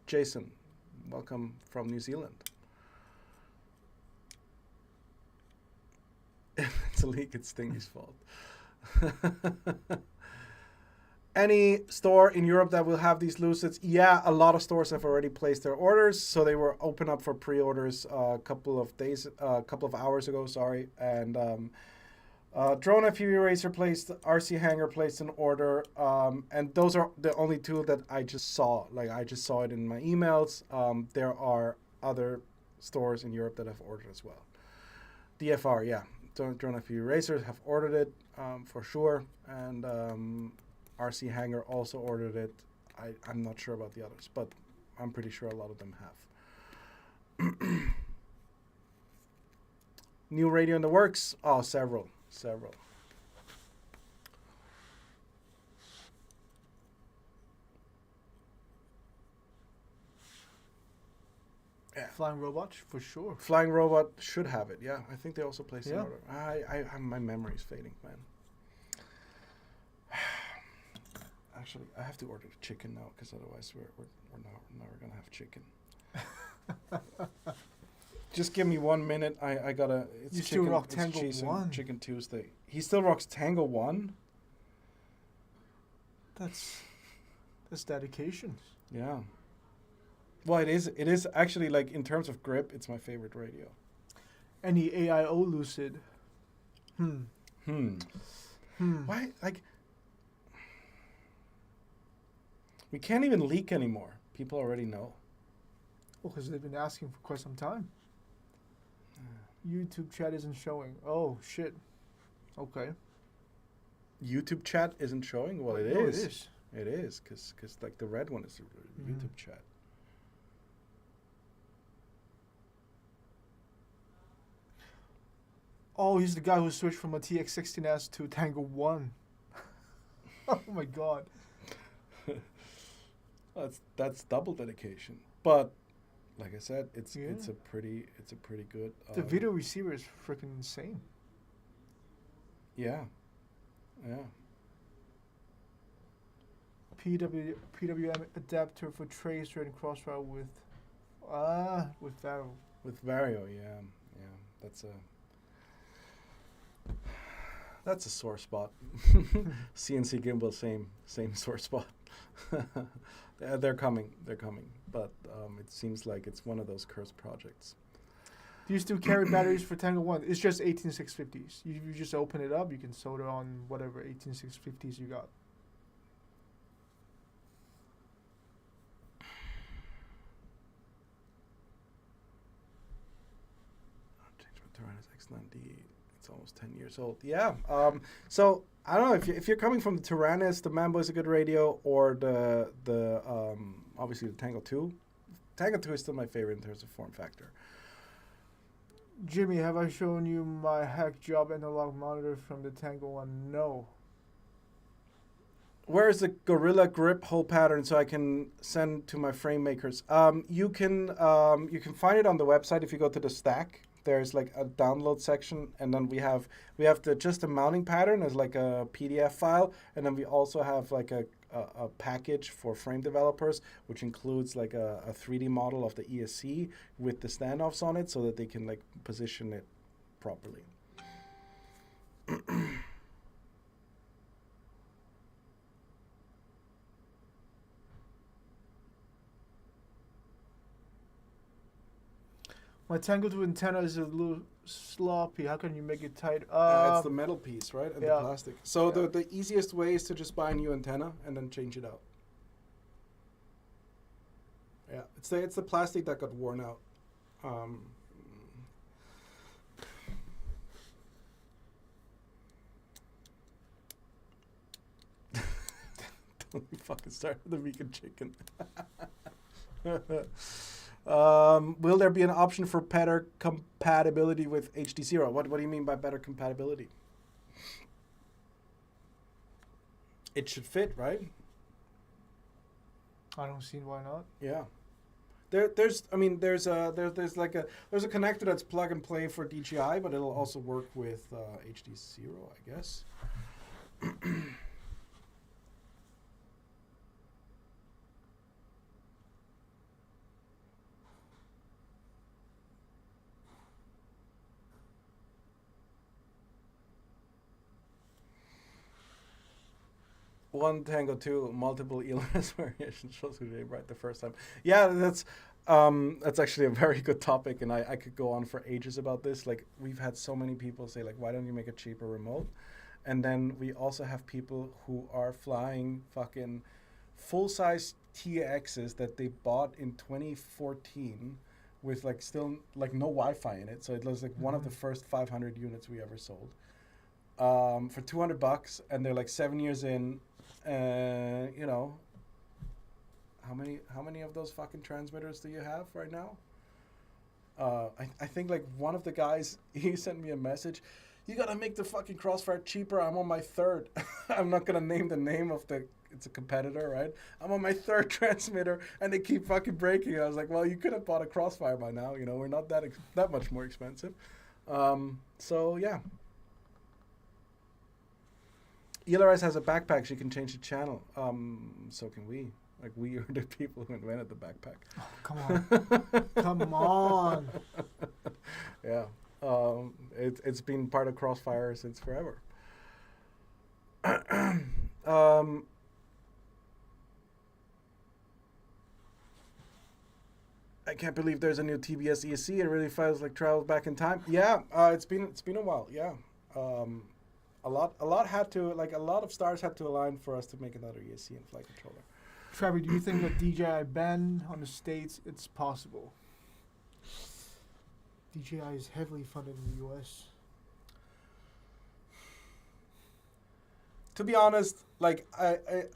Jason. Welcome from New Zealand. If it's a leak, it's Stingy's fault. Any store in Europe that will have these Lucids? Yeah, a lot of stores have already placed their orders, so they were open up for pre-orders a couple of hours ago. Sorry, and Drone FPV Racer placed, RC Hanger placed an order, and those are the only two that I just saw. Like, I just saw it in my emails. There are other stores in Europe that have ordered as well. DFR, yeah, Drone FPV Racers have ordered it for sure, and RC Hanger also ordered it. I'm not sure about the others, but I'm pretty sure a lot of them have. New radio in the works? Oh, several. Yeah. Flying Robot, for sure. Flying Robot should have it, yeah. I think they also placed an order. My memory is fading, man. Actually, I have to order the chicken now, because otherwise we're never going to have chicken. Just give me 1 minute. I gotta. It's you chicken. Still rock it's Tango cheese 1. And Chicken Tuesday. He still rocks Tango 1. That's dedication. Yeah. Well, it is actually, like, in terms of grip, it's my favorite radio. Any AIO Lucid? Why, like, we can't even leak anymore. People already know. Well, because they've been asking for quite some time. YouTube chat isn't showing. Oh, shit. Okay. YouTube chat isn't showing? Well, it No, is. It is. It is, because like, the red one is the YouTube chat. Oh, he's the guy who switched from a TX16S to Tango 1. Oh, my God. That's double dedication. But like I said, it's a pretty good. The video receiver is freaking insane. Yeah. PWM adapter for Tracer and Crossfire with Varo. With Vario, yeah, that's a sore spot. CNC gimbal, same sore spot. They're coming, but it seems like it's one of those cursed projects. Do you still carry batteries for Tango 1? It's just 18650s. You just open it up, you can solder on whatever 18650s you got. X9D. It's almost 10 years old. Yeah. So I don't know if you're coming from the Tyrannus, the Mambo is a good radio, or the obviously the Tango 2. Tango 2 is still my favorite in terms of form factor. Jimmy, have I shown you my hack job analog monitor from the Tango 1? No. Where is the Gorilla grip hole pattern so I can send to my frame makers? You can find it on the website if you go to the stack. There's like a download section, and then we have just a mounting pattern as like a PDF file, and then we also have like a package for frame developers, which includes like a 3D model of the ESC with the standoffs on it, so that they can like position it properly. My Tango 2 antenna is a little sloppy. How can you make it tight? It's the metal piece, right? And yeah. the plastic. So the easiest way is to just buy a new antenna and then change it out. Yeah, it's the plastic that got worn out. Don't fucking start with the vegan chicken. Will there be an option for better compatibility with HD0? What do you mean by better compatibility? It should fit, right? I don't see why not. Yeah. There's a connector that's plug and play for DJI, but it'll also work with HD0, I guess. One Tango 2, multiple ELS variations shows who they right the first time. Yeah, that's actually a very good topic, and I could go on for ages about this. Like, we've had so many people say, like, why don't you make a cheaper remote? And then we also have people who are flying fucking full-size TXs that they bought in 2014 with, like, still, like, no Wi-Fi in it. So it was, like, one of the first 500 units we ever sold. For $200, and they're, like, 7 years in. You know, how many of those fucking transmitters do you have right now? I think like one of the guys, he sent me a message. You gotta make the fucking Crossfire cheaper. I'm on my third. I'm not gonna name the name of it's a competitor, right? I'm on my third transmitter, and they keep fucking breaking. I was like, well, you could have bought a Crossfire by now. You know, we're not that much more expensive. So yeah. ELRS has a backpack, so you can change the channel. So can we. Like, we are the people who invented the backpack. Oh, come on. Come on. Yeah. It's been part of Crossfire since forever. I can't believe there's a new TBS ESC. It really feels like travel back in time. Yeah, it's been a while. Yeah. A lot of stars had to align for us to make another ESC and flight controller. Travis, do you think that DJI ban on the States, it's possible? DJI is heavily funded in the US. To be honest, like,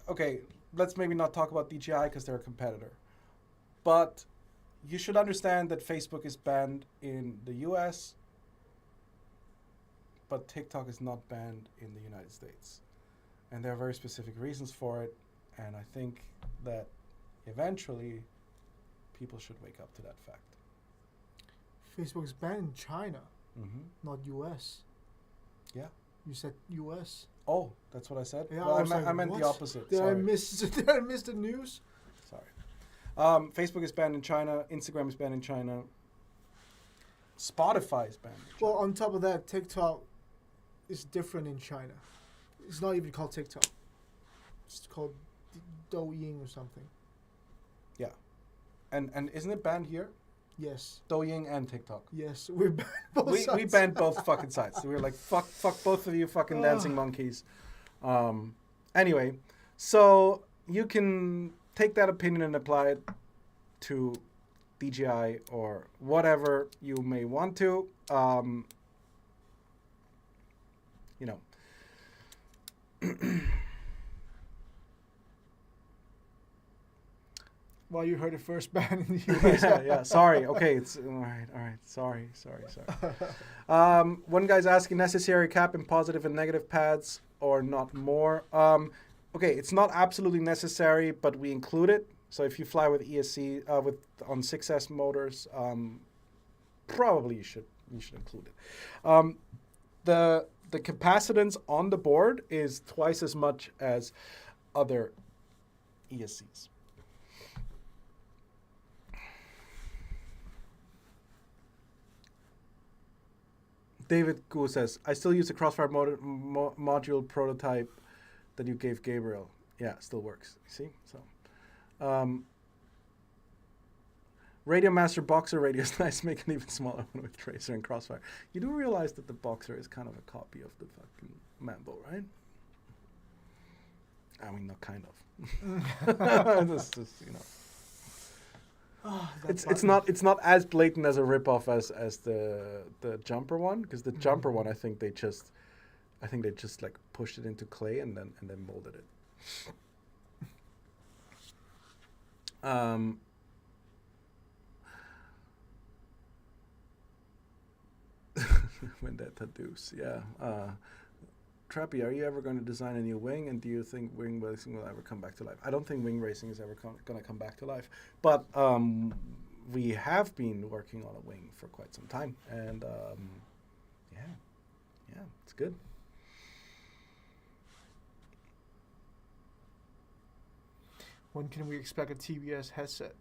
okay, let's maybe not talk about DJI because they're a competitor. But you should understand that Facebook is banned in the US, but TikTok is not banned in the United States. And there are very specific reasons for it. And I think that eventually people should wake up to that fact. Facebook is banned in China, not US. Yeah. You said US. Oh, that's what I said? Yeah, Well, I was like, I meant what? the opposite. Did Sorry. I miss? Did I miss the news? Sorry. Facebook is banned in China. Instagram is banned in China. Spotify is banned in China. Well, on top of that, TikTok is different in China. It's not even called TikTok. It's called Douyin or something. Yeah. And isn't it banned here? Yes. Douyin and TikTok. Yes, we're banned both We sides. banned both fucking sides. We were like, fuck both of you fucking dancing monkeys. Anyway, so you can take that opinion and apply it to DJI or whatever you may want to. You know. Well, you heard it first, ban in the US. yeah. Sorry. Okay. It's all right. Sorry. One guy's asking, necessary cap in positive and negative pads or not more. Okay, it's not absolutely necessary, but we include it. So if you fly with ESC on 6S motors, probably you should include it. The capacitance on the board is twice as much as other ESCs. David Gu says, I still use the Crossfire module prototype that you gave Gabriel. Yeah, it still works. See? So, Radio Master Boxer radio is nice. Make an even smaller one with Tracer and Crossfire. You do realize that the Boxer is kind of a copy of the fucking Mambo, right? I mean, not kind of. Just, you know. Oh, It's not as blatant as a ripoff as the jumper one, because the jumper one I think they just like pushed it into clay and then molded it. Vendetta Deuce, yeah. Trappy, are you ever going to design a new wing, and do you think wing racing will ever come back to life? I don't think wing racing is ever going to come back to life, but we have been working on a wing for quite some time, and yeah, it's good. When can we expect a TBS headset?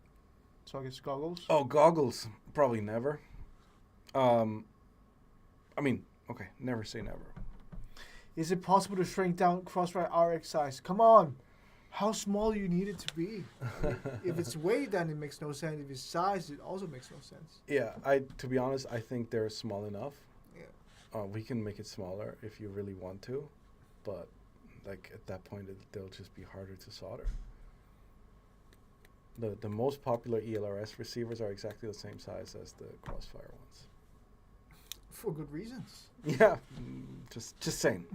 So I guess goggles? Oh, goggles, probably never. I mean, okay, never say never. Is it possible to shrink down Crossfire RX size? Come on. How small you need it to be? I mean, if it's weight, then it makes no sense. If it's size, it also makes no sense. Yeah, to be honest, I think they're small enough. Yeah. We can make it smaller if you really want to, but like at that point, they'll just be harder to solder. The most popular ELRS receivers are exactly the same size as the Crossfire ones. For good reasons. Yeah, just saying.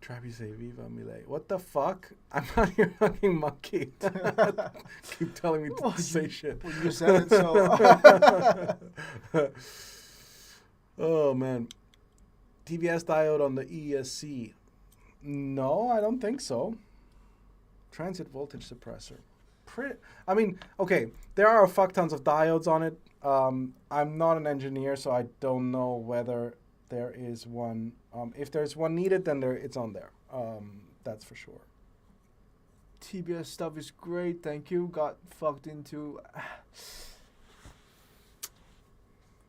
Trappy say Viva Millet. What the fuck? I'm not your fucking monkey. Keep telling me to say shit. Well, you said it, so. Oh, man. TBS diode on the ESC. No, I don't think so. Transit voltage suppressor. I mean, okay, there are a fuck tons of diodes on it. I'm not an engineer, so I don't know whether there is one. If there's one needed, then it's on there. That's for sure. TBS stuff is great, thank you. Got fucked into.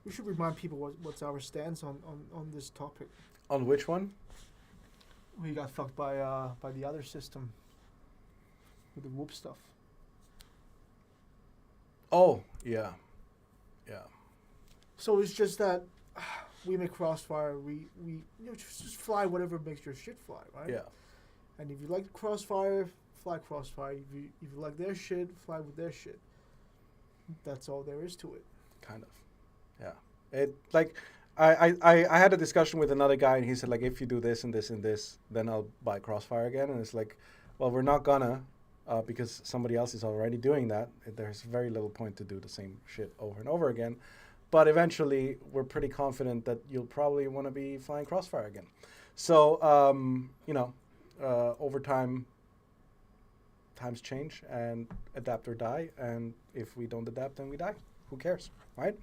We should remind people what's our stance on this topic. On which one? We got fucked by the other system. With the whoop stuff. Oh, yeah. So it's just that we make Crossfire, we just fly whatever makes your shit fly, right? Yeah. And if you like Crossfire, fly Crossfire. If you like their shit, fly with their shit. That's all there is to it. Kind of. Yeah. It like I had a discussion with another guy, and he said, like, if you do this and this and this, then I'll buy Crossfire again. And it's like, well, we're not gonna. Because somebody else is already doing that. There's very little point to do the same shit over and over again. But eventually, we're pretty confident that you'll probably want to be flying Crossfire again. So, over time, times change and adapt or die. And if we don't adapt, then we die. Who cares, right?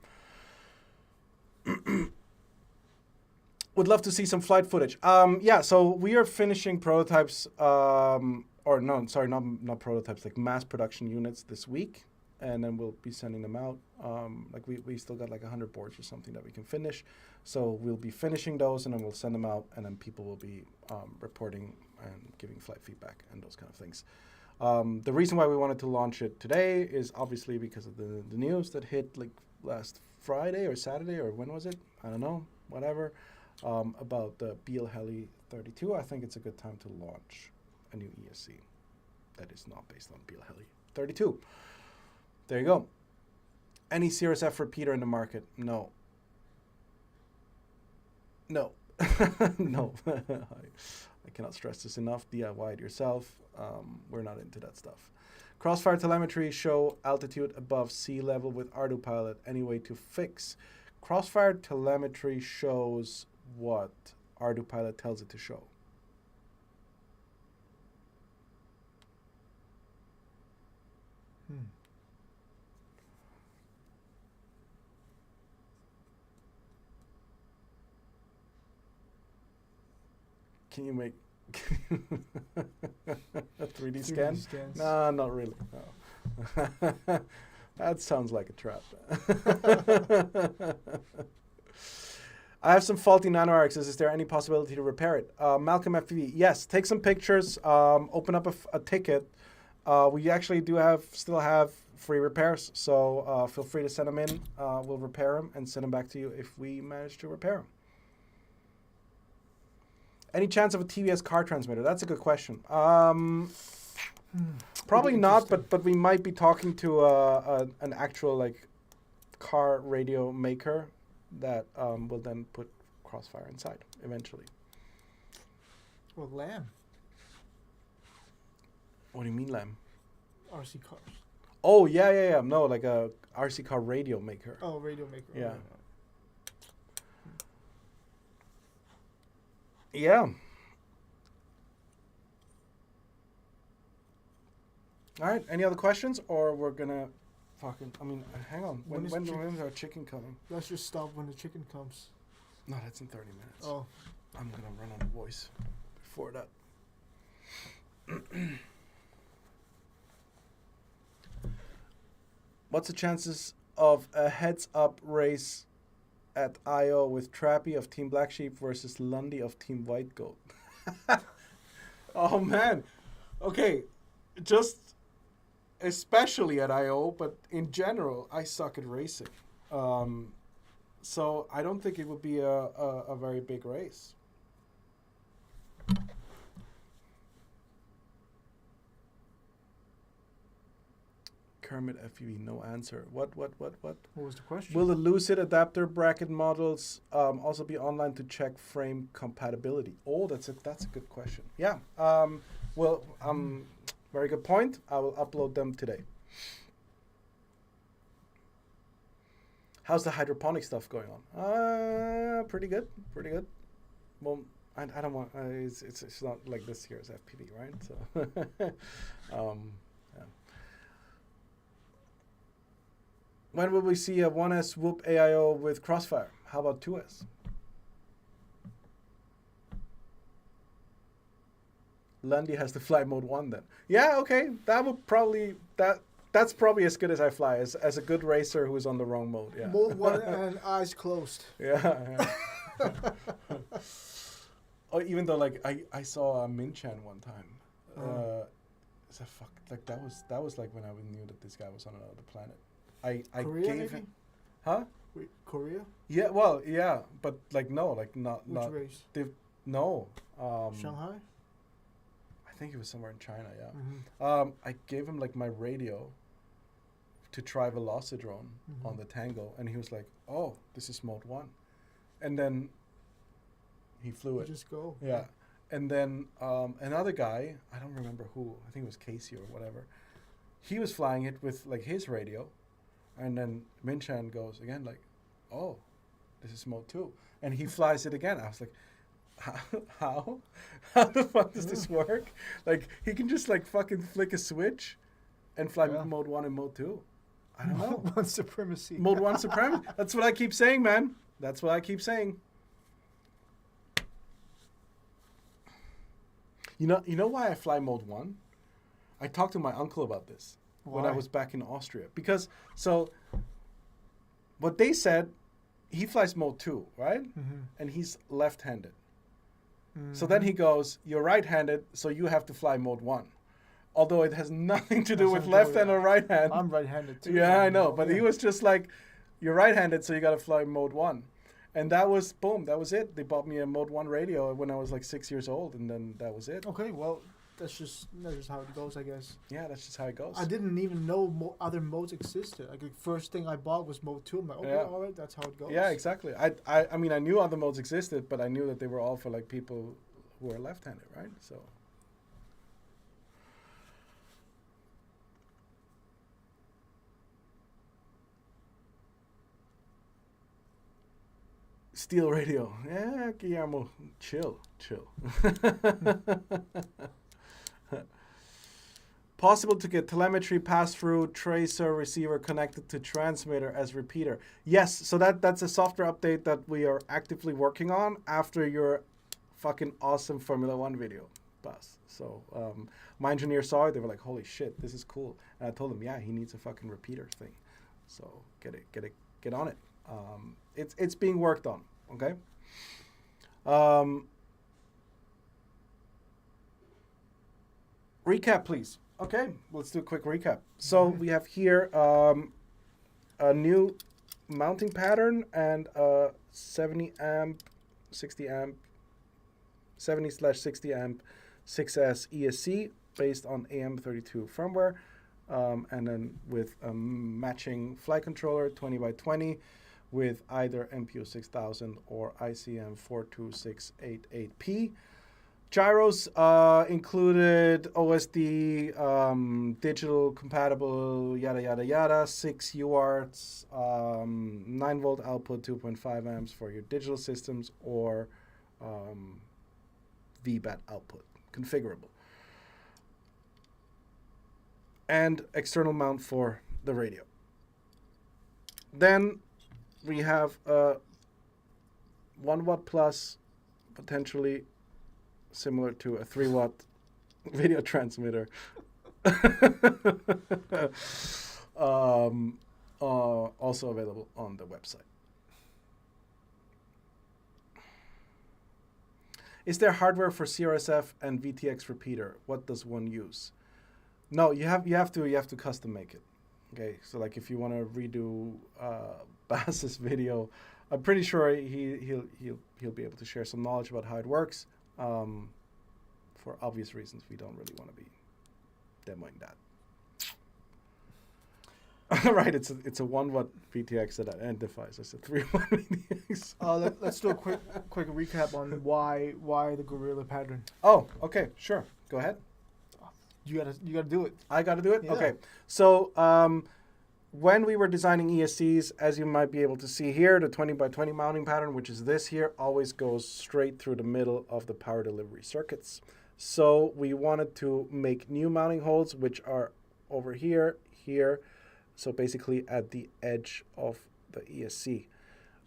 Would love to see some flight footage. Yeah, so we are finishing prototypes, or no, sorry, not prototypes, like mass production units this week, and then we'll be sending them out. Like we still got like 100 boards or something that we can finish, so we'll be finishing those, and then we'll send them out, and then people will be reporting and giving flight feedback and those kind of things. The reason why we wanted to launch it today is obviously because of the news that hit like last Friday or Saturday, or when was it? I don't know, whatever. About the BL Heli 32, I think it's a good time to launch a new ESC that is not based on BL Heli 32. There you go. Any serious effort, Peter, in the market? No. No. No. I cannot stress this enough. DIY it yourself. We're not into that stuff. Crossfire telemetry show altitude above sea level with ArduPilot. Any way to fix? Crossfire telemetry shows what ArduPilot tells it to show. Can you make 3D scan? scans. No, not really. No. That sounds like a trap. I have some faulty nano RXs. Is there any possibility to repair it? Malcolm FPV, yes. Take some pictures. Open up a ticket. We actually still have free repairs, so feel free to send them in. We'll repair them and send them back to you if we manage to repair them. Any chance of a TBS car transmitter? That's a good question. Probably not, but we might be talking to an actual like car radio maker that will then put Crossfire inside eventually. Well, Lamb. What do you mean, Lamb? RC cars. Oh, yeah. No, like a RC car radio maker. Oh, radio maker. Yeah. Oh, Yeah. All right. Any other questions, or we're gonna fucking? I mean, hang on. When's our chicken coming? Let's just stop when the chicken comes. No, that's in 30 minutes. Oh. I'm gonna run out of voice before that. What's the chances of a heads-up race at I/O with Trappy of Team Black Sheep versus Lundy of Team White Goat? Oh man. Okay, just especially at I/O, but in general, I suck at racing. So I don't think it would be a very big race. Kermit FPV, no answer. What? What was the question? Will the Lucid adapter bracket models also be online to check frame compatibility? Oh, that's a good question. Yeah. Very good point. I will upload them today. How's the hydroponic stuff going on? Pretty good. Well, I don't want. It's not like this year's FPV, right? So, yeah. When will we see a 1S Whoop AIO with Crossfire? How about 2S? Lundy has the fly mode 1 then. Yeah, okay. That would probably that's probably as good as I fly as a good racer who's on the wrong mode. Yeah. Mode 1 and eyes closed. Yeah. Oh, even though like I saw Min-Chan one time. That was like when I knew that this guy was on another planet. I Korea, gave maybe? him. Huh? Wait, Korea? Yeah, well, yeah, but like no, like not Which race? No. Shanghai? I think it was somewhere in China, yeah. Mm-hmm. I gave him like my radio to try Velocidrone on the Tango, and he was like, "Oh, this is mode 1," and then he flew it. Just go. Yeah, and then another guy, I don't remember who. I think it was Casey or whatever. He was flying it with like his radio, and then Min-Chan goes again like, "Oh, this is mode 2," and he flies it again. I was like, how the fuck does this work? Like he can just like fucking flick a switch and fly mode 1 and mode 2. I don't know. Mode 1 supremacy. Mode 1 supremacy. That's what I keep saying, man. That's what I keep saying. You know why I fly mode 1? I talked to my uncle about this when I Why? was back in Austria. Because, so, what they said, he flies mode 2, right? Mm-hmm. And he's left-handed. Mm-hmm. So then he goes, you're right-handed, so you have to fly mode 1. Although it has nothing to do with left hand or right hand. I'm right-handed too. Yeah, I know. But yeah. he was just like, you're right-handed, so you got to fly mode 1. And that was, boom, that was it. They bought me a mode 1 radio when I was like 6 years old, and then that was it. Okay, well, that's just how it goes, I guess. Yeah, that's just how it goes. I didn't even know other modes existed. Like the first thing I bought was mode 2. I'm like, okay, Yeah. all right, that's how it goes. Yeah, exactly. I mean, I knew other modes existed, but I knew that they were all for like people who are left-handed, right? So. Steel radio. Yeah, Guillermo, chill. Possible to get telemetry pass-through tracer receiver connected to transmitter as repeater. Yes, so that's a software update that we are actively working on after your fucking awesome Formula 1 video, Bas. So my engineer saw it. They were like, holy shit, this is cool. And I told them, yeah, he needs a fucking repeater thing. So get on it. It's being worked on, okay? Recap, please. Okay, let's do a quick recap. So we have here a new mounting pattern and a 70 amp, 60 amp, 70/60 amp 6S ESC based on AM32 firmware. And then with a matching flight controller 20x20 with either MPO 6000 or ICM 42688P. Gyros included OSD, digital compatible, yada yada yada, 6 UARTs, 9 volt output, 2.5 amps for your digital systems, or VBAT output, configurable. And external mount for the radio. Then we have a 1 watt plus, potentially similar to a 3 watt video transmitter. Also available on the website. Is there hardware for CRSF and VTX repeater? What does one use? No, you have to custom make it. Okay, so like if you want to redo Bass's video, I'm pretty sure he'll be able to share some knowledge about how it works. For obvious reasons, we don't really want to be demoing that. Right, it's a 1 watt VTX that identifies as a 3 watt VTX. Let's do a quick recap on why the Gorilla pattern. Oh, okay, sure. Go ahead. You gotta do it. I got to do it? Yeah. Okay. So when we were designing ESCs, as you might be able to see here, the 20x20 mounting pattern, which is this here, always goes straight through the middle of the power delivery circuits. So we wanted to make new mounting holes, which are over here, here, so basically at the edge of the ESC,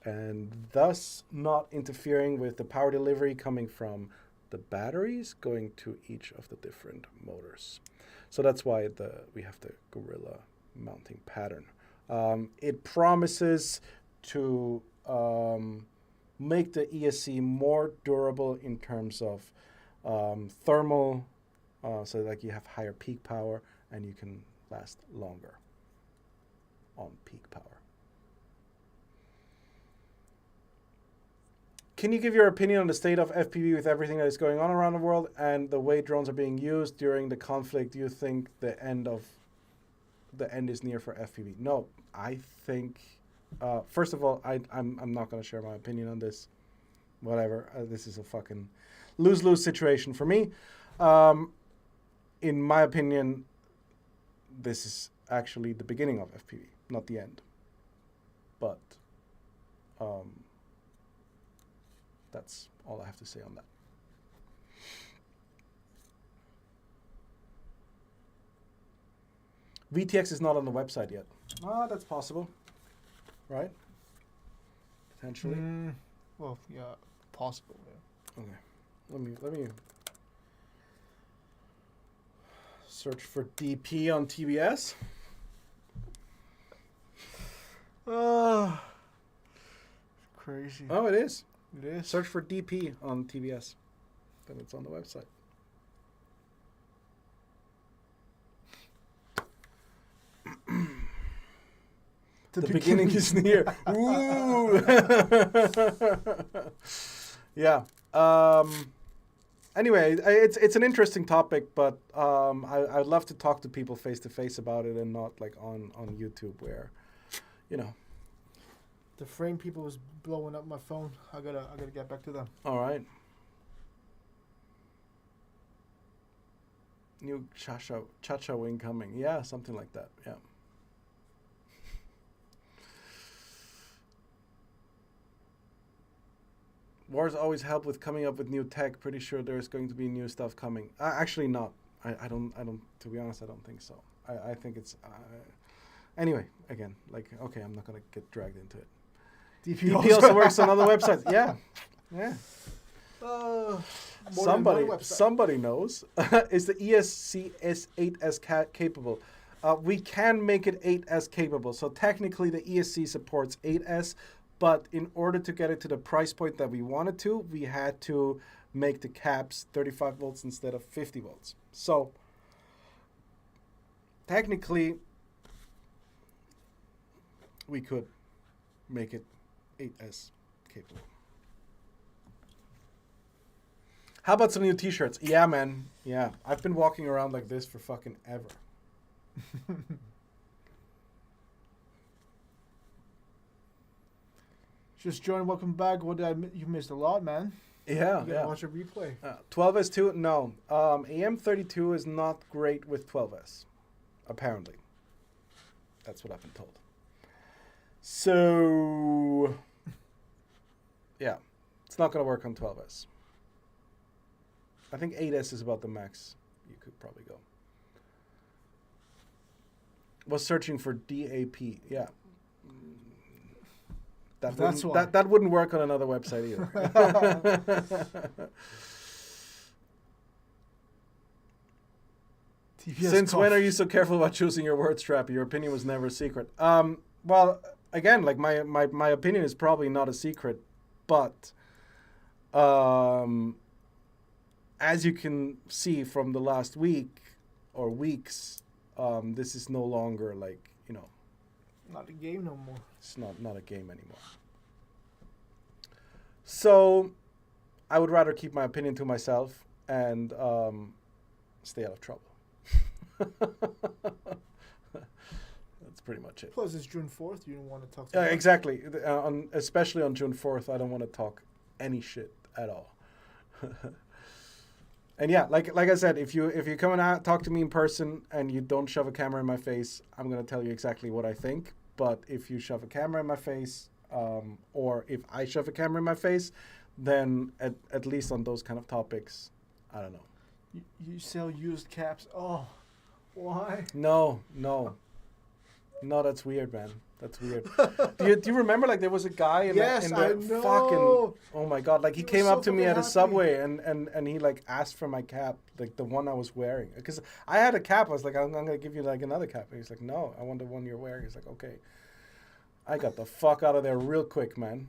and thus not interfering with the power delivery coming from the batteries going to each of the different motors. So that's why we have the Gorilla mounting pattern. It promises to make the ESC more durable in terms of thermal, so like you have higher peak power and you can last longer on peak power. Can you give your opinion on the state of FPV with everything that is going on around the world and the way drones are being used during the conflict? Do you think the end is near for FPV? No, I think, first of all, I'm not going to share my opinion on this. Whatever, this is a fucking lose-lose situation for me. In my opinion, this is actually the beginning of FPV, not the end. But that's all I have to say on that. VTX is not on the website yet. Ah, that's possible, right? Potentially. Well, yeah, possible. Yeah. Okay. Let me. Search for DP on TBS. Oh, crazy. Oh, it is. It is. Search for DP on TBS. Then it's on the website. The beginning is near. Ooh. Yeah. Anyway, it's an interesting topic, but I'd love to talk to people face to face about it and not like on YouTube where, you know. The frame people was blowing up my phone. I gotta get back to them. All right. New cha-cha incoming. Yeah, something like that. Yeah. Wars always help with coming up with new tech. Pretty sure there's going to be new stuff coming. Actually, not. I don't. To be honest, I don't think so. I think it's. Anyway, again, like, okay, I'm not gonna get dragged into it. DP also works on other websites. Yeah, yeah. Somebody knows. Is the ESC S8S capable? We can make it 8S capable. So technically, the ESC supports 8S. But in order to get it to the price point that we wanted to, we had to make the caps 35 volts instead of 50 volts. So technically, we could make it 8S capable. How about some new t-shirts? Yeah, man. Yeah. I've been walking around like this for fucking ever. Just joined. Welcome back. What did you missed a lot, man. Yeah, you gotta watch a replay. 12S2, no. AM32 is not great with 12S, apparently. That's what I've been told. So, yeah, it's not gonna work on 12S. I think 8S is about the max you could probably go. Was searching for DAP, yeah. That wouldn't work on another website either. Since when are you so careful about choosing your words, Trappy? Your opinion was never a secret. Well, again, like my opinion is probably not a secret, but as you can see from the last week or weeks, this is no longer like, you know, not a game no more. It's not a game anymore. So I would rather keep my opinion to myself and stay out of trouble. That's pretty much it. Plus, it's June 4th. You don't want to talk to exactly. Especially on June 4th, I don't want to talk any shit at all. And yeah, like I said, if you come and talk to me in person and you don't shove a camera in my face, I'm gonna tell you exactly what I think. But if you shove a camera in my face, or if I shove a camera in my face, then at least on those kind of topics, I don't know. You sell used caps? Oh, why? No, that's weird, man. That's weird. do you remember, like, there was a guy in yes, the I know. fucking, oh my God, like he came up to me at a happy. Subway and he like asked for my cap, like the one I was wearing, because I had a cap. I was like, I'm gonna give you like another cap. And he's like, no, I want the one you're wearing. He's like, okay. I got the fuck out of there real quick, man.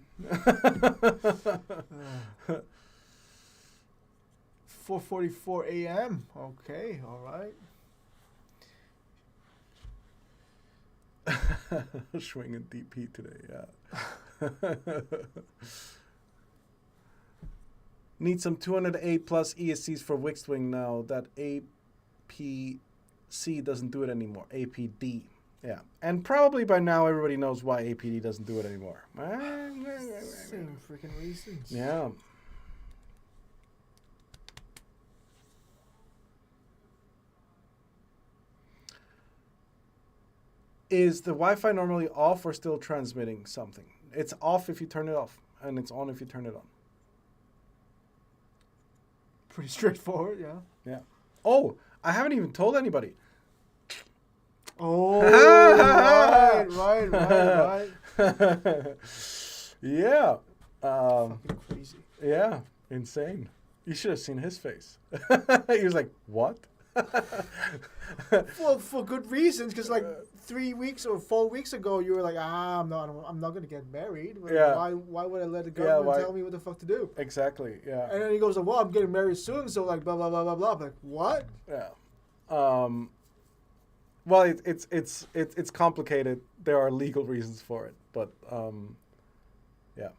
4:44 a.m. Okay, all right. Swinging DP today, yeah. Need some 208 plus ESCs for Wixwing now. That APC doesn't do it anymore. APD. Yeah. And probably by now everybody knows why APD doesn't do it anymore. Same freaking reasons. Yeah. Is the Wi-Fi normally off or still transmitting something? It's off if you turn it off, and it's on if you turn it on. Pretty straightforward, yeah. Yeah. Oh, I haven't even told anybody. Oh, right. Yeah. Fucking crazy. Yeah, insane. You should have seen his face. He was like, what? for good reasons, because like 3 weeks or 4 weeks ago, you were like, I'm not gonna get married. Like, Yeah. Why would I let the government tell me what the fuck to do? Exactly. Yeah. And then he goes, well, I'm getting married soon, so like blah blah blah blah blah. I'm like, what? Yeah. Well, it's complicated. There are legal reasons for it, but yeah.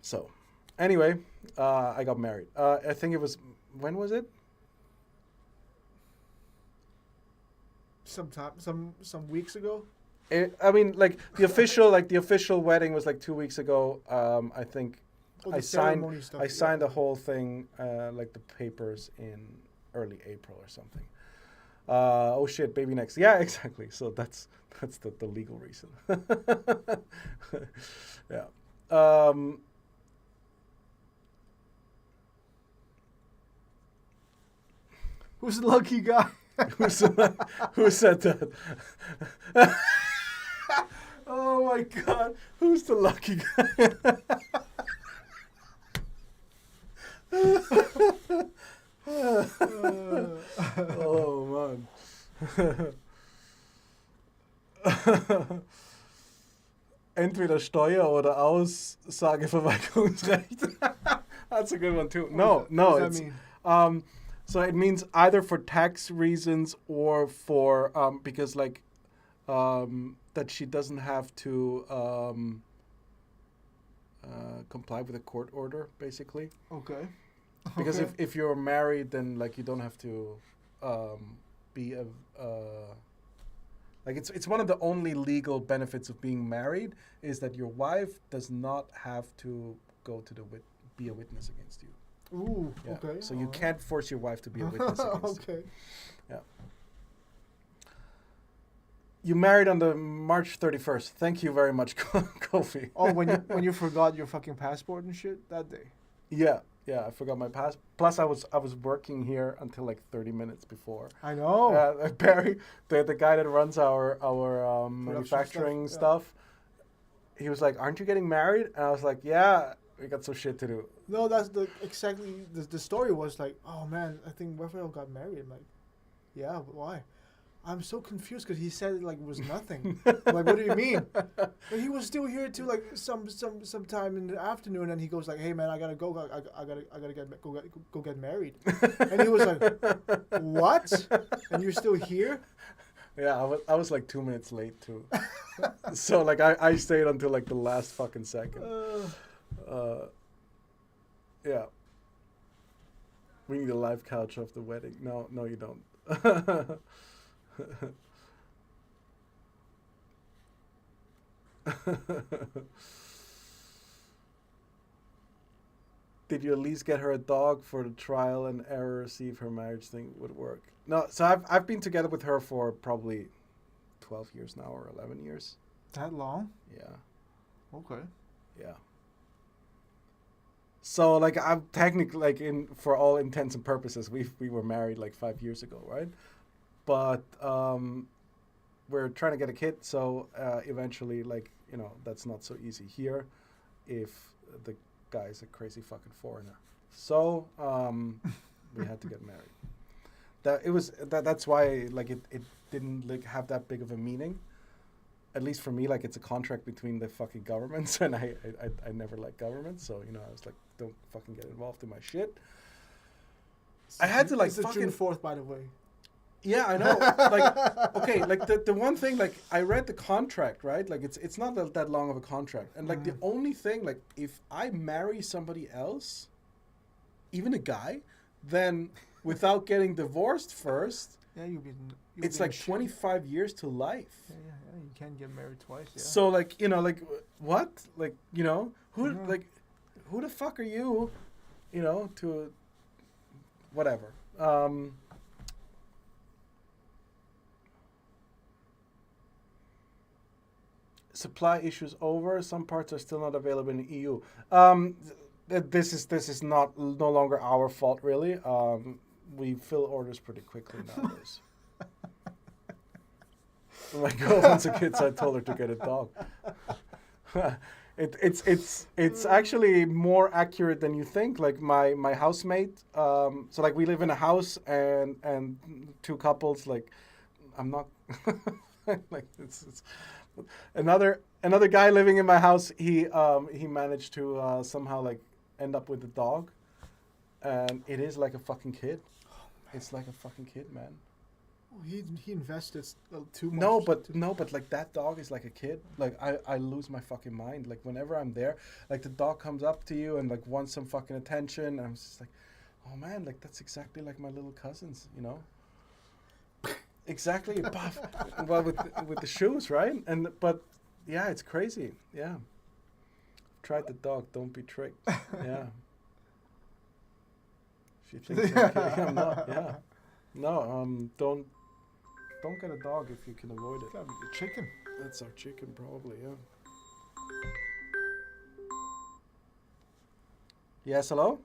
So, anyway, I got married. I think it was, when was it? Some weeks ago. I mean, like the official wedding was like 2 weeks ago. I think I signed the whole thing, like the papers in early April or something. Oh shit, baby next. Yeah, exactly. So that's the legal reason. Yeah. Who's the lucky guy? Who said that? Oh my god, who's the lucky guy? Oh man. Entweder Steuer- oder Aussageverweigerungsrecht. That's a good one too. No, What does it's that mean? So it means either for tax reasons or for because like that she doesn't have to comply with a court order, basically. Okay. Because Okay. if you're married, then like you don't have to be a like it's one of the only legal benefits of being married is that your wife does not have to go to be a witness against you. Ooh. Yeah. Okay. So you alright. can't force your wife to be a witness against you. Okay. Yeah. You married on the March 31st. Thank you very much, Kofi. Oh, when you forgot your fucking passport and shit that day. Yeah, I forgot my pass. Plus, I was working here until like 30 minutes before. I know. Barry, the guy that runs our manufacturing stuff, he was like, "Aren't you getting married?" And I was like, "Yeah, we got some shit to do." No, that's exactly the story was like, oh man, I think Raphael got married. I'm like, yeah, but why? I'm so confused because he said it like it was nothing. I'm like, what do you mean? But he was still here till like some time in the afternoon, and he goes like, hey man, I gotta go. I gotta go get married. And he was like, what? And you're still here? Yeah, I was like 2 minutes late too. So like I stayed until like the last fucking second. Yeah. We need a live couch of the wedding. No, you don't. Did you at least get her a dog for the trial and error, see if her marriage thing would work? No, so I've been together with her for probably 12 years now or 11 years. That long? Yeah. Okay. Yeah. So like I'm technically like for all intents and purposes we were married like 5 years ago, right? But we're trying to get a kid, so eventually like that's not so easy here if the guy's a crazy fucking foreigner. So we had to get married. That's why like it didn't like have that big of a meaning. At least for me, like it's a contract between the fucking governments, and I never liked governments, so I was like, don't fucking get involved in my shit. I had to like it's fucking June 4th, by the way. Yeah, I know. Like okay, like the one thing, like I read the contract, right? Like it's not that long of a contract, and like the only thing, like if I marry somebody else, even a guy, then without getting divorced first. Yeah, It's like 25 years to life. Yeah, you can't get married twice. Yeah. So like like what? Like who like who the fuck are you? To whatever. Supply issues over. Some parts are still not available in the EU. This is no longer our fault really. We fill orders pretty quickly nowadays. My girlfriend's a kid, so I told her to get a dog. It's actually more accurate than you think. Like my housemate, so like we live in a house and two couples. Like I'm not like it's another guy living in my house. He managed to somehow like end up with a dog, and it is like a fucking kid. It's like a fucking kid, man. Well, he invested too much. No, but like that dog is like a kid. Like I lose my fucking mind. Like whenever I'm there, like the dog comes up to you and like wants some fucking attention. And I'm just like, oh man, like that's exactly like my little cousins, you know? Exactly. Puff. Well, with the shoes, right? But yeah, it's crazy. Yeah. Tried the dog. Don't be tricked. Yeah. If you think so, okay, I'm not. Yeah. No. Don't get a dog if you can avoid it. Gotta be the chicken. That's our chicken, probably. Yeah. Yes. Hello.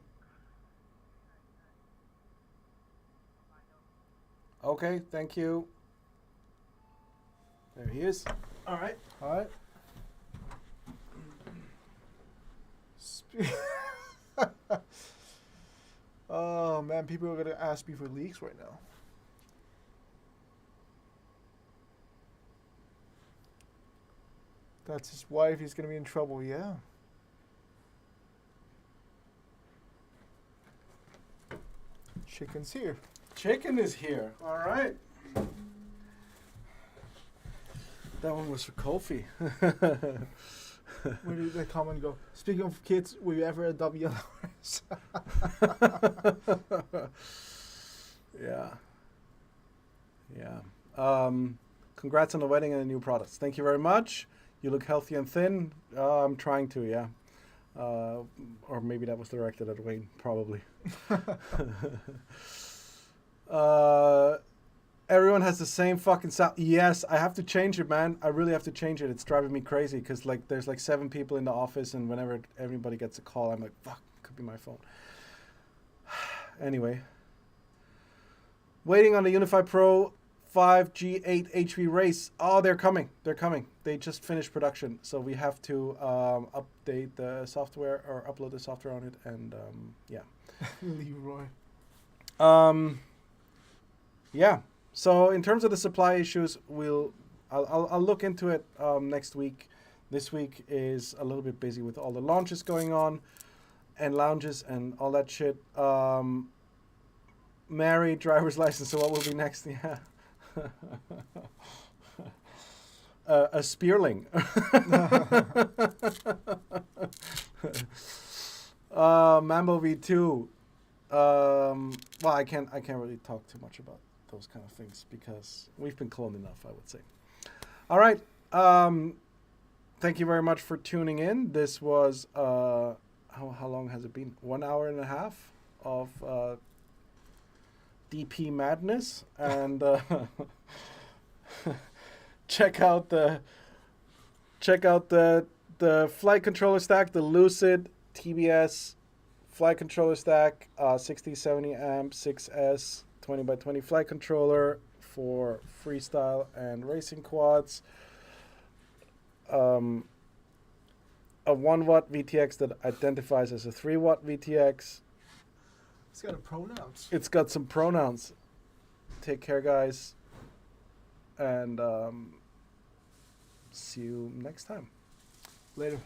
Okay. Thank you. There he is. All right. All right. Oh man, people are gonna ask me for leaks right now. That's his wife. He's gonna be in trouble. Yeah. Chicken's here. Chicken is here. All right. That one was for Kofi. Where did that comment go? Speaking of kids, were you ever adopt yellowers? Yeah. Yeah. Congrats on the wedding and the new products. Thank you very much. You look healthy and thin. I'm trying to, yeah. Or maybe that was directed at Wayne, probably. Everyone has the same fucking sound. Yes, I have to change it, man. I really have to change it. It's driving me crazy because like there's like 7 people in the office, and whenever everybody gets a call, I'm like, fuck, could be my phone. Anyway, waiting on the Unify Pro 5 G8 HV race. Oh, they're coming. They're coming. They just finished production, so we have to update the software or upload the software on it, and yeah. Leroy. Yeah. So in terms of the supply issues, I'll look into it next week. This week is a little bit busy with all the launches going on, and lounges and all that shit. Married, driver's license. So what will be next? Yeah. A Spearling. Mambo V2. Well, I can't really talk too much about those kind of things because we've been cloned enough, I would say. All right. Thank you very much for tuning in. This was how long has it been? 1 hour and a half of DP madness, and check out the flight controller stack, the Lucid TBS flight controller stack, 6070 amp 6S 20x20 flight controller for freestyle and racing quads. A 1 watt VTX that identifies as a 3 watt VTX. It's got a pronouns. It's got some pronouns. Take care, guys. And see you next time. Later.